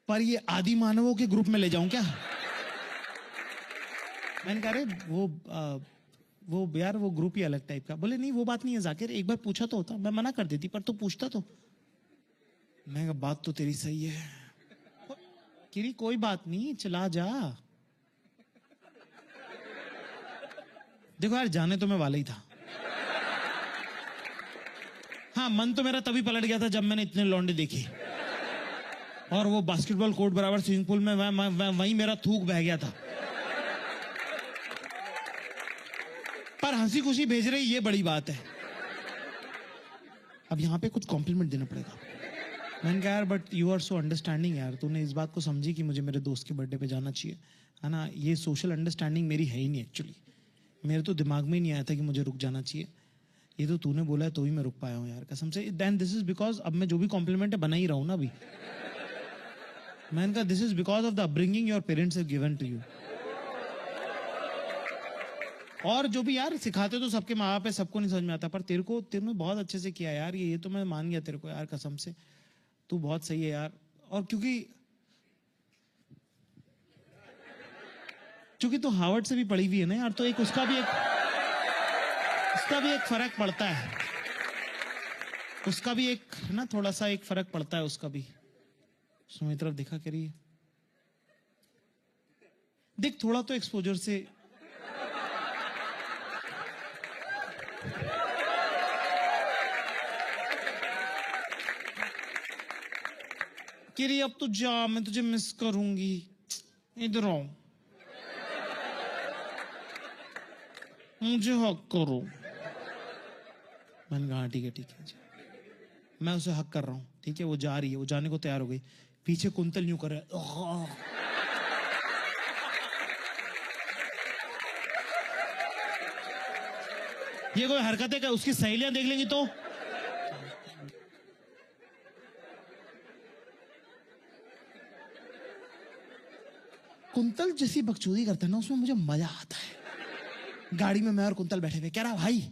पर ये आदि मानवों के ग्रुप में ले जाऊं क्या? मैंने कहा अरे वो यार वो ग्रुप ही अलग टाइप का। बोले नहीं वो बात नहीं है जाकिर, एक बार पूछा तो होता, मैं मना कर देती, पर तू पूछता तो। मैं कहा बात तो तेरी सही है। किरी कोई बात नहीं, चला जा। देखो यार जाने तो मैं वाला ही था। हाँ मन तो मेरा तभी पलट गया था जब मैंने इतने लौंडे देखे, और वो बास्केटबॉल कोर्ट बराबर स्विमिंग पूल में वहीं मेरा थूक बह गया था। पर हंसी खुशी भेज रही, ये बड़ी बात है। अब यहाँ पे कुछ कॉम्प्लीमेंट देना पड़ेगा। मैंने कहा यार but you are so understanding यार, तूने इस बात को समझी कि मुझे मेरे दोस्त के बर्थडे पे जाना चाहिए, है ना। ये सोशल अंडरस्टैंडिंग मेरी है ही नहीं एक्चुअली, मेरे तो दिमाग में ही नहीं आया था कि मुझे रुक जाना चाहिए। ये तो तूने बोला है तो ही मैं रुक पाया हूँ यार कसम से। देन दिस इज बिकॉज अब मैं जो भी कॉम्प्लीमेंट है बना ही रहा हूँ ना अभी। मैंने कहा this is because of the upbringing your parents have given to you. और जो भी यार सिखाते तो सबके माँ बाप है, सबको नहीं समझ में आता, पर तेरे बहुत अच्छे से किया यार, ये तो मैं मान गया तेरे को यार कसम से, तू बहुत सही है यार। और क्योंकि तू हार्वर्ड से भी पढ़ी हुई है ना यार, तो एक उसका भी एक फर्क पड़ता है, उसका भी एक ना थोड़ा सा एक फर्क पड़ता है उसका भी। मेरी तरफ देखा करिए, देख थोड़ा तो एक्सपोजर से। किरी अब तू जा, मैं तुझे मिस करूंगी, इधर आओ, मुझे हक करो। मैंने कहा ठीक है जी। मैं उसे हक कर रहा हूँ, ठीक है। वो जा रही है, वो जाने को तैयार हो गई, पीछे कुंतल यूं कर रहा है। ये कोई हरकतें का उसकी सहेलियां देख लेंगी तो। कुंतल जैसी बकचोदी करता है ना, उसमें मुझे मजा आता है। गाड़ी में मैं और कुंतल बैठे हुए, कह रहा भाई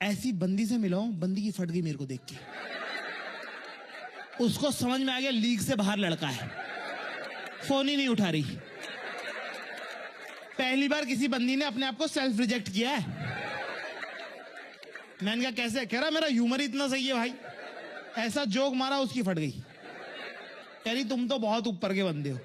ऐसी बंदी से मिला हूं, बंदी की फट गई मेरे को देख के। उसको समझ में आ गया लीग से बाहर लड़का है, फोन ही नहीं उठा रही। पहली बार किसी बंदी ने अपने आप को सेल्फ रिजेक्ट किया है। मैंने कहा कैसे? कह रहा मेरा ह्यूमर ही इतना सही है भाई, ऐसा जोक मारा उसकी फट गई। कह रही तुम तो बहुत ऊपर के बंदे हो।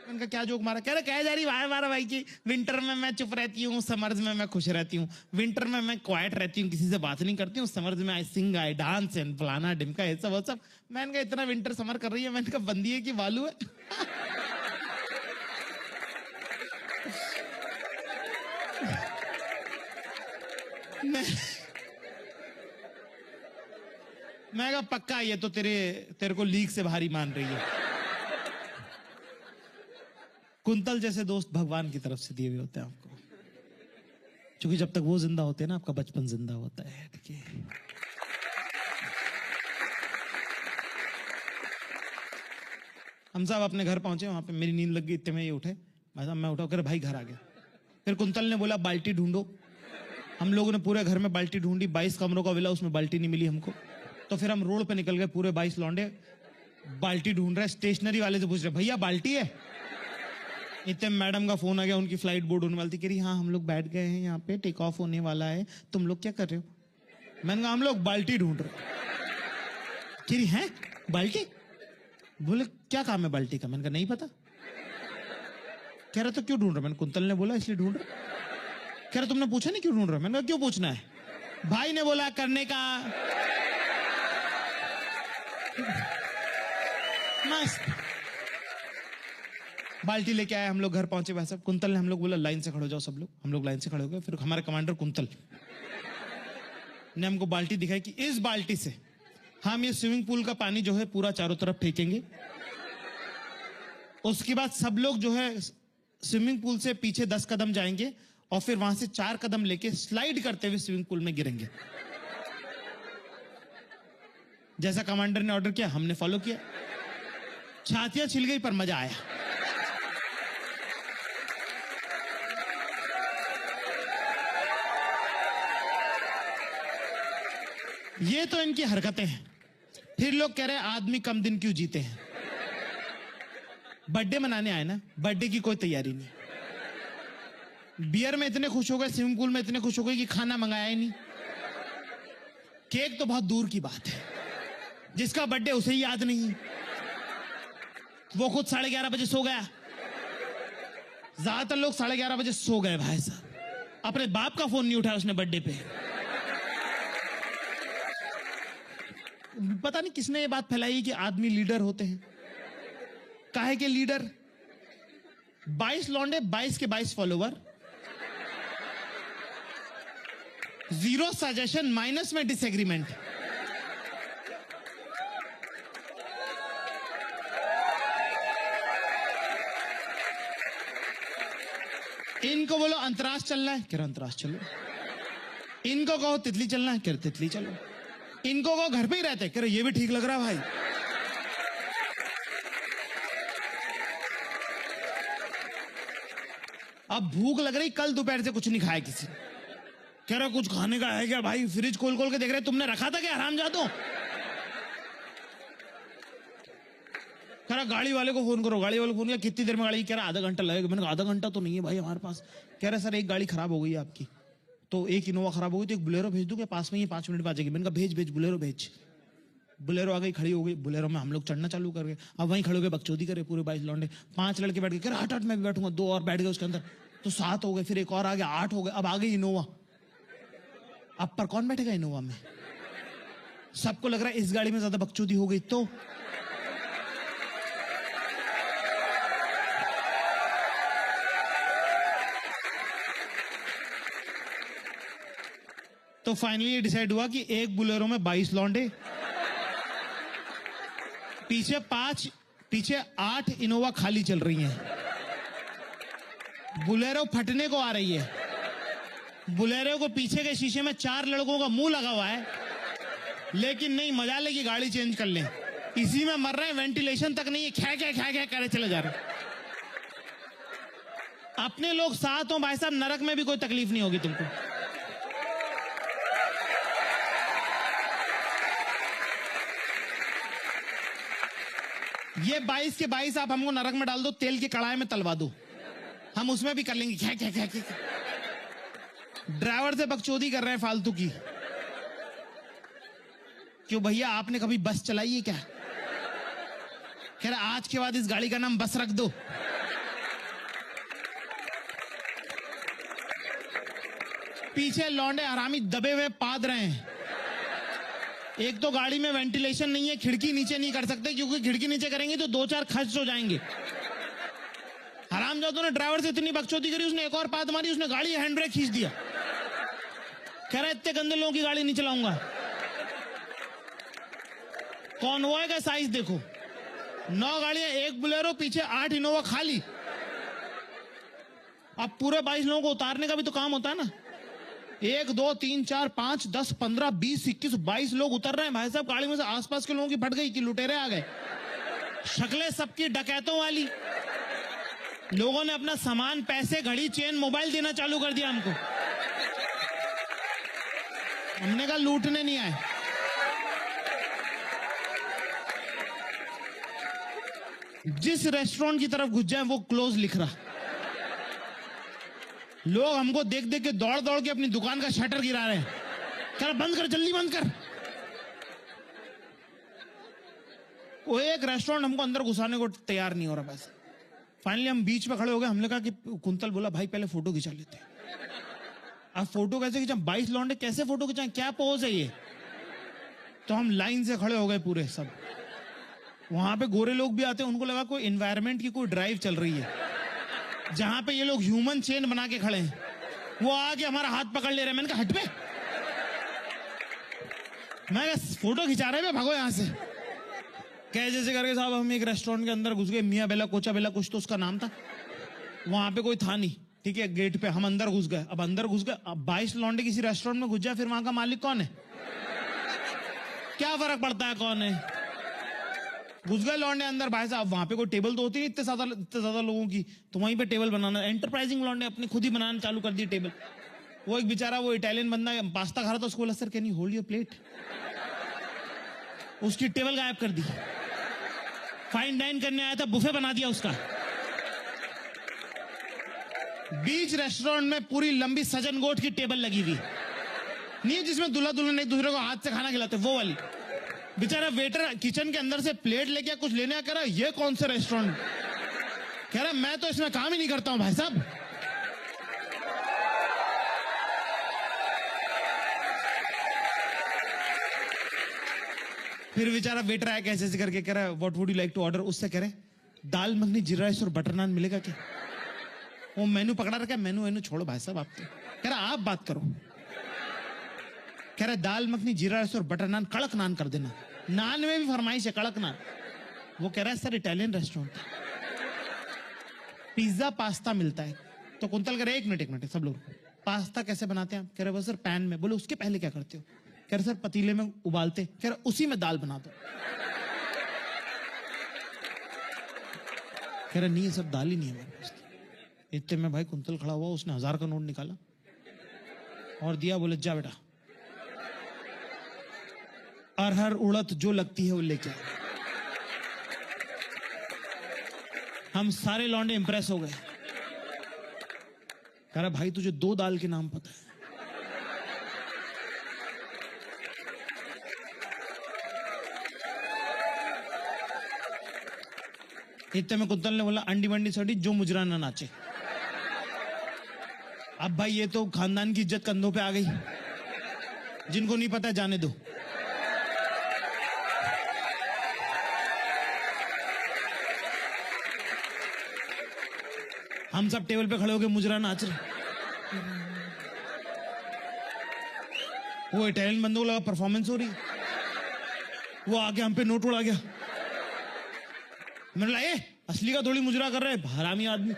मैंने कहा क्या जोक मारा? कह जा रही वाह मारा भाई की विंटर में मैं चुप रहती हूँ, समर्स में मैं खुश रहती हूँ, विंटर में मैं क्वाइट रहती हूँ, किसी से बात नहीं करती हूँ, समर्स में आई सिंग आई डांस एंड फलाना डिमका ये सब वो सब। मैंने कहा इतना विंटर समर कर रही है, मैंने कहा बंदी है कि वालू है। मैं कहा पक्का ये तो तेरे को लीग से भारी मान रही है। कुंतल जैसे दोस्त भगवान की तरफ से दिए हुए होते हैं आपको, क्योंकि जब तक वो जिंदा होते हैं ना आपका बचपन जिंदा होता है। ठीक है, हम साहब अपने घर पहुंचे, वहां पे मेरी नींद लग गई, इतने में ये उठे। मैं उठा कर भाई घर आ गया। फिर कुंतल ने बोला बाल्टी ढूंढो। हम लोगों ने पूरे घर में बाल्टी ढूंढी, 22 कमरों का विला, उसमें बाल्टी नहीं मिली हमको। तो फिर हम रोड पे निकल गए, पूरे 22 लौंडे बाल्टी ढूंढ रहे। स्टेशनरी वाले से पूछ रहे भैया बाल्टी है? इतने मैडम का फोन आ गया, उनकी फ्लाइट बोर्ड होने वाली थी। कह रही हाँ हम लोग बैठ गए हैं, यहाँ पे टेक ऑफ होने वाला है, तुम लोग क्या कर रहे हो? मैंने कहा हम लोग बाल्टी ढूंढ रहे। कह रही है बाल्टी? बोले क्या काम है बाल्टी का? मैंने कहा नहीं पता। कह रहा तो क्यों ढूंढ रहे? मैंने कुंतल ने बोला इसलिए ढूंढ रहे। कह रहा तुमने पूछा नहीं क्यों ढूंढ रहे? मैंने कहा क्यों पूछना है, भाई ने बोला करने का। मस्त बाल्टी लेके आए, हम लोग घर पहुंचे। वैसा कुंतल ने हम लोग बोला लाइन से खड़े हो जाओ सब लोग। हम लोग लाइन से खड़े हो गए। फिर हमारे कमांडर कुंतल ने हमको बाल्टी दिखाई कि इस बाल्टी से हम ये स्विमिंग पूल का पानी जो है पूरा चारों तरफ फेंकेंगे। उसके बाद सब लोग जो है स्विमिंग पूल से पीछे 10 कदम जाएंगे और फिर वहां से 4 कदम लेके स्लाइड करते हुए स्विमिंग पूल में गिरेंगे। जैसा कमांडर ने ऑर्डर किया हमने फॉलो किया। छातियां छिल गई पर मजा आया। ये तो इनकी हरकतें हैं। फिर लोग कह रहे हैं आदमी कम दिन क्यों जीते हैं। बर्थडे मनाने आए ना, बर्थडे की कोई तैयारी नहीं। बियर में इतने खुश हो गए, स्विमिंग पूल में इतने खुश हो गए कि खाना मंगाया ही नहीं। केक तो बहुत दूर की बात है, जिसका बर्थडे उसे ही याद नहीं, वो खुद 11:30 बजे सो गया। ज्यादातर लोग 11:30 बजे सो गए भाई साहब। अपने बाप का फोन नहीं उठाया उसने बर्थडे पे। पता नहीं किसने ये बात फैलाई कि आदमी लीडर होते हैं। काहे के लीडर? 22 लौंडे, 22 के 22 फॉलोवर, 0 सजेशन, माइनस में डिसएग्रीमेंट। इनको बोलो अंतराज चलना है, कह रहा अंतराज चलो। इनको कहो तितली चलना है, कह रहे तितली चलो। इनको कहो घर पे ही रहते, कह रहे ये भी ठीक लग रहा है भाई। अब भूख लग रही, कल दोपहर से कुछ नहीं खाया किसी ने। कह रहा कुछ खाने का है क्या भाई? फ्रिज खोल खोल के देख रहे, तुमने रखा था क्या हरामजादों? कह रहा गाड़ी वाले को फोन करो। गाड़ी वाले को फोन किया, कितनी देर में गाड़ी? कह रहा आधा घंटा लगेगा। मैंने कहा आधा घंटा तो नहीं है भाई हमारे पास। कह रहा सर एक गाड़ी खराब हो गई है आपकी, तो एक इनोवा खराब हो गई, तो एक बुलेरो भेज दूं क्या? पास में ही 5 मिनट में आ जाएगी। मैंने कहा भेज भेज, बुलेरो भेज। बुलेरो आ गई, खड़ी हो गई। बुलेरो में हम लोग चढ़ना चालू कर गए। अब वहीं खड़े हो गए, बकचोदी करे पूरे 22 लौंडे। 5 लड़के बैठ गए, कह रहा 8 मैं भी बैठूंगा। 2 और बैठ गए उसके अंदर, तो 7 हो गए। फिर एक और आ गया, 8 हो गए। अब आ गई इनोवा। अब पर कौन बैठेगा इनोवा में? सबको लग रहा है इस गाड़ी में ज्यादा बकचोदी हो गई। तो फाइनली ये डिसाइड हुआ कि एक बुलेरो में 22 लौंडे, पीछे 8 इनोवा खाली चल रही हैं। बुलेरो फटने को आ रही है। बुलेरो को पीछे के शीशे में 4 लड़कों का मुंह लगा हुआ है, लेकिन नहीं, मजा लेगी गाड़ी चेंज कर लें। इसी में मर रहे हैं, वेंटिलेशन तक नहीं है, ख्या ख्या ख्या ख्या करे चले जा रहे। अपने लोग साथ हो भाई साहब, नरक में भी कोई तकलीफ नहीं होगी तुमको। ये 22 के 22 आप हमको नरक में डाल दो, तेल की कढ़ाई में तलवा दो, हम उसमें भी कर लेंगे। क्या क्या क्या क्या ड्राइवर से बकचोदी कर रहे हैं फालतू की। क्यों भैया आपने कभी बस चलाई है क्या? कह रहा आज के बाद इस गाड़ी का नाम बस रख दो। पीछे लौंडे हरामी दबे हुए पाद रहे हैं। एक तो गाड़ी में वेंटिलेशन नहीं है, खिड़की नीचे नहीं कर सकते, क्योंकि खिड़की नीचे करेंगे तो 2-4 खर्च हो जाएंगे। हरामजादों ने ड्राइवर से इतनी बकचोदी करी, उसने एक और पाद मारी, उसने गाड़ी हैंड ब्रेक खींच दिया। कह रहा इतने गंदे लोगों की गाड़ी नहीं चलाऊंगा। कॉन्वॉय का साइज देखो, 9 गाड़ियां, 1 बुलेरो, पीछे 8 इनोवा खाली। अब पूरे 22 लोगों को उतारने का भी तो काम होता है ना। 1 2 3 4 5 10 15 20 21 22 लोग उतर रहे हैं भाई साहब गाड़ी में से। आसपास के लोगों की फट गई कि लुटेरे आ गए। शक्लें सबकी डकैतों वाली। लोगों ने अपना सामान, पैसे, घड़ी, चेन, मोबाइल देना चालू कर दिया हमको। हमने कहा लूटने नहीं आए। जिस रेस्टोरेंट की तरफ घुस जाए वो क्लोज लिख रहा। लोग हमको देख देख के दौड़ दौड़ के अपनी दुकान का शटर गिरा रहे हैं। कर बंद कर, जल्दी बंद कर। वो एक रेस्टोरेंट हमको अंदर घुसाने को तैयार नहीं हो रहा। बस फाइनली हम बीच पे खड़े हो गए। हमने कहा कि कुंतल बोला भाई पहले फोटो खिंचा लेते हैं। अब फोटो कैसे खिंचा? 22 लौंडे कैसे फोटो खिंचाएं? क्या पोज है ये? तो हम लाइन से खड़े हो गए पूरे सब। वहां पे गोरे लोग भी आते हैं, उनको लगा कोई एनवायरमेंट की कोई ड्राइव चल रही है, जहां पे ये लोग ह्यूमन चेन बना के खड़े हैं। वो आके हमारा हाथ पकड़ ले रहे। मैंने कहा हट पे, मैं फोटो खिंचा रहे हैं, भागो यहां से। कैसे जैसे करके साहब हम एक रेस्टोरेंट के अंदर घुस गए। मियाँ बेला कोचा बेला कुछ तो उसका नाम था। वहां पे कोई था नहीं, ठीक है। गेट पे हम अंदर घुस गए। अब अंदर घुस गए, अब 22 लौंडे किसी रेस्टोरेंट में घुस जाए, फिर वहां का मालिक कौन है? क्या फर्क पड़ता है कौन है? घुस गए लौंडे अंदर। भाई साहब वहां पे कोई टेबल तो होती नहीं इतने ज्यादा लोगों की, तो वहीं पे टेबल बनाना, एंटरप्राइजिंग लौंडे अपनी खुद ही बनाना चालू कर दी टेबल। वो एक बेचारा वो इटालियन बंदा पास्ता खा रहा था, उसको बोला sir can you hold your plate, उसकी टेबल गायब कर दी। फाइन डाइन करने आया था, बुफे बना दिया उसका। बीच रेस्टोरेंट में पूरी लंबी सजन गोट की टेबल लगी हुई, नहीं है जिसमें दूल्हा दुल्हन एक दूसरे को हाथ से खाना खिलाते, वो वाली। बेचारा वेटर किचन के अंदर से प्लेट लेके कुछ लेने आ, कह रहा ये कौन सा रेस्टोरेंट, कह रहा मैं तो इसमें काम ही नहीं करता हूं भाई साहब। फिर बेचारा वेटर आया कैसे ऐसे करके, कह रहा है what would you like to order. उससे कह रहे दाल मखनी जीरा राइस और बटर नान मिलेगा क्या। वो मेनू पकड़ा रखा है, मेनू छोड़ो भाई साहब आप तो। कह रहा आप बात करो, कह रहा दाल मखनी जीरा राइस और बटर नान, कड़क नान कर देना। नान में भी फरमाइश है कड़क नान। वो कह रहा है sir Italian restaurant, pizza pasta मिलता है। तो कुंतल कह रहे एक मिनट सब लोग, पास्ता कैसे बनाते हैं। कह रहे वो सर पैन में। बोले उसके पहले क्या करते हो। कह रहे सर पतीले में उबालते। कह रहे उसी में दाल बना दो। कह रहे नहीं ये सब दाल ही नहीं है हमारे पास। इतने में भाई कुंतल खड़ा हुआ, उसने 1000 का नोट निकाला और दिया, बोले जा बेटा अरहर उड़द जो लगती है वो लेके आ। हम सारे लौंडे इंप्रेस हो गए। कह रहा भाई तुझे 2 दाल के नाम पता है। इतने में कुत्तल ने बोला अंडी वंडी सड़ी जो मुजरा ना नाचे। अब भाई ये तो खानदान की इज्जत कंधों पे आ गई, जिनको नहीं पता जाने दो। हम सब टेबल पे खड़े होके मुजरा नाच रहे। वो इटालियन बंदों को लगा परफॉर्मेंस हो रही, वो आके हम पे नोट उड़ा गया। मैंने बोला असली का थोड़ी मुजरा कर रहे हरामी आदमी।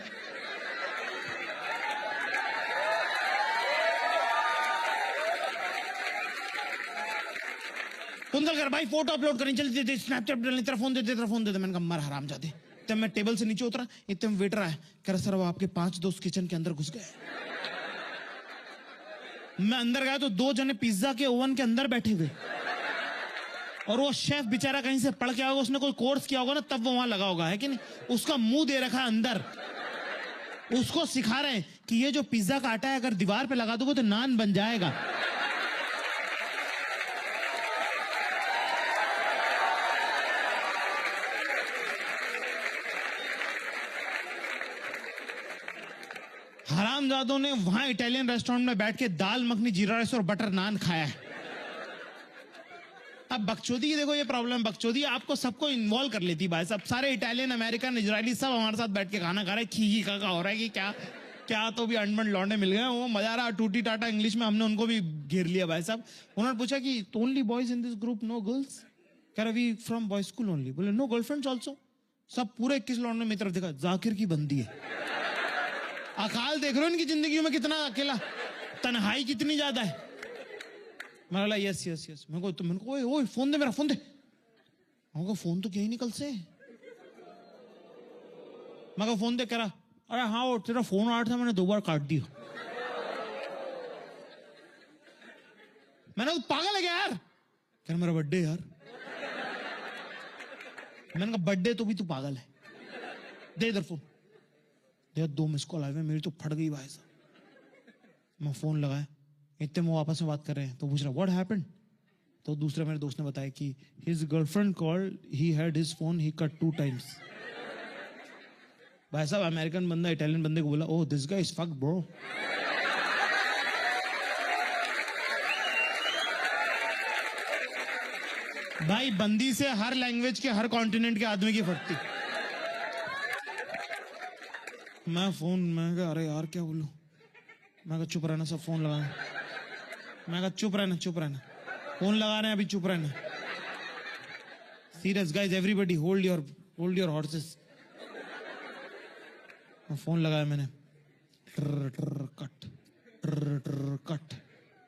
कुंतल कर भाई फोटो अपलोड करनी, चल दे स्नैपचैट डालनी, तेरा फोन दे दे, तेरा फोन दे दे। मैंने कहा मर हराम जादे। तब मैं टेबल से नीचे उतरा, इतने में वेटर आया, कह रहा सर वो आपके 5 दोस्त किचन के अंदर घुस गए। मैं अंदर गया तो 2 जने पिज्जा के ओवन के अंदर बैठे हुए, और वो शेफ बेचारा कहीं से पढ़ के आया होगा, उसने कोई कोर्स किया होगा ना, तब वो वहां लगा होगा, है कि नहीं। उसका मुंह दे रखा है अंदर, उसको सिखा रहे हैं कि ये जो पिज्जा का आटा है अगर दीवार पे लगा दोगे तो नान बन जाएगा। हरामजादों ने वहां इटालियन रेस्टोरेंट में बैठ के दाल मखनी जीरा राइस और बटर नान खाया है। अब बकचोदी की देखो ये प्रॉब्लम, बकचोदी आपको सबको इन्वॉल्व कर लेती भाई साहब। सारे इटालियन अमेरिकन इजरायली सब हमारे साथ बैठ के खाना खा रहे, खी का हो रहा है कि क्या क्या। तो भी अनबन लौंडे मिल गए, वो मजा रहा टूटी टाटा इंग्लिश में हमने उनको भी घेर लिया भाई साहब। उन्होंने पूछा कि only boys in this group, no girls. कह रहा we from boys school only. बोले नो गर्लफ्रेंड्स ऑल्सो। सब पूरे 21 लौंडे मेरी तरफ देखा, जाकिर की बंदी है। अकाल देख रहे हो इनकी जिंदगी में कितना अकेला, तन्हाई कितनी ज्यादा है। मैं बोला यस यस यस। मैं को ओए फोन दे, मेरा फोन दे। मैं फोन तो क्या ही निकल से। मैं फोन दे, कह रहा अरे हाँ वो तेरा फोन आ रहा था, मैंने 2 बार काट दिया। मैंने पागल है क्या यार। कह मेरा बर्थडे यार। मैंने कहा बर्थडे तो भी तू पागल है, दे इधर फोन। दे 2 मिस कॉल आए हुए, मेरी तो फट गई भाई साहब। मैं फोन लगाया, इतने में आपस में बात कर रहे हैं, तो पूछ रहा व्हाट हैपेंड। तो दूसरे मेरे दोस्त ने बताया कि his girlfriend called, he had his phone, he cut 2 times. भाई साहब अमेरिकन बंदा इटालियन बंदे को बोला oh this guy is fuck bro. भाई बंदी से हर लैंग्वेज के हर कॉन्टिनेंट के आदमी की फटती। मैं कहा अरे यार क्या बोलूं। मैं कहा चुप रहना, सब फोन लगाना। मैं कहा चुप रहना, फोन लगा रहे हैं अभी, चुप रहना। Serious guys, everybody hold your horses. Phone लगाया मैंने, ट्र ट्र कट, ट्र ट्र कट,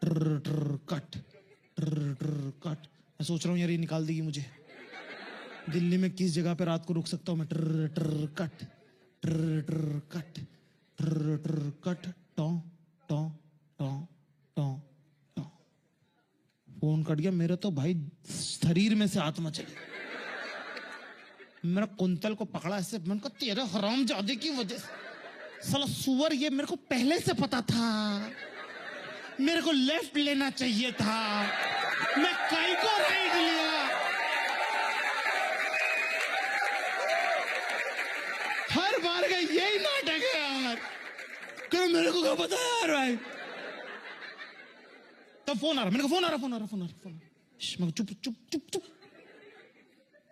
ट्र ट्र कट, ट्र ट्र कट। मैं सोच रहा हूँ यार ये निकाल देगी मुझे। दिल्ली में किस जगह पे रात को रुक सकता हूँ मैं? ट्र ट्र कट, ट्र ट्र कट, ट्र ट्र कट, टॉ टॉ टॉ टॉ टॉ। फोन कट गया मेरा, तो भाई शरीर में से आत्मा चली। मेरा कुंतल को पकड़ा ऐसे, मैंने कहा तेरे हरामजादे की वजह से साला सुअर, ये मेरे को पहले से पता था, मेरे को लेफ्ट लेना चाहिए था, मैं काई को राइट लिया। हर बार का यही नाटक है यार, क्यों मेरे को क्या पता यार भाई। तो फोन आ रहा, मैंने कहा फोन आ रहा, फोन आ रहा, फोन आ रहा, फोन आ रहा। मैं चुप चुप चुप चुप,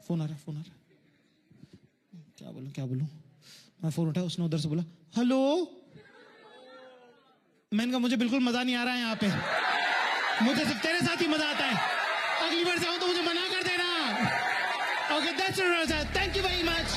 फोन आ रहा, फोन आ रहा। क्या बोलूं क्या बोलूं। मैं फोन उठाया, उसने उधर से बोला हेलो। मैंने कहा मुझे बिल्कुल मजा नहीं आ रहा है यहाँ पे, मुझे सिर्फ तेरे साथ ही मजा आता है, अगली बार जाऊं तो मुझे मना कर देना। Okay that's all, thank you very much.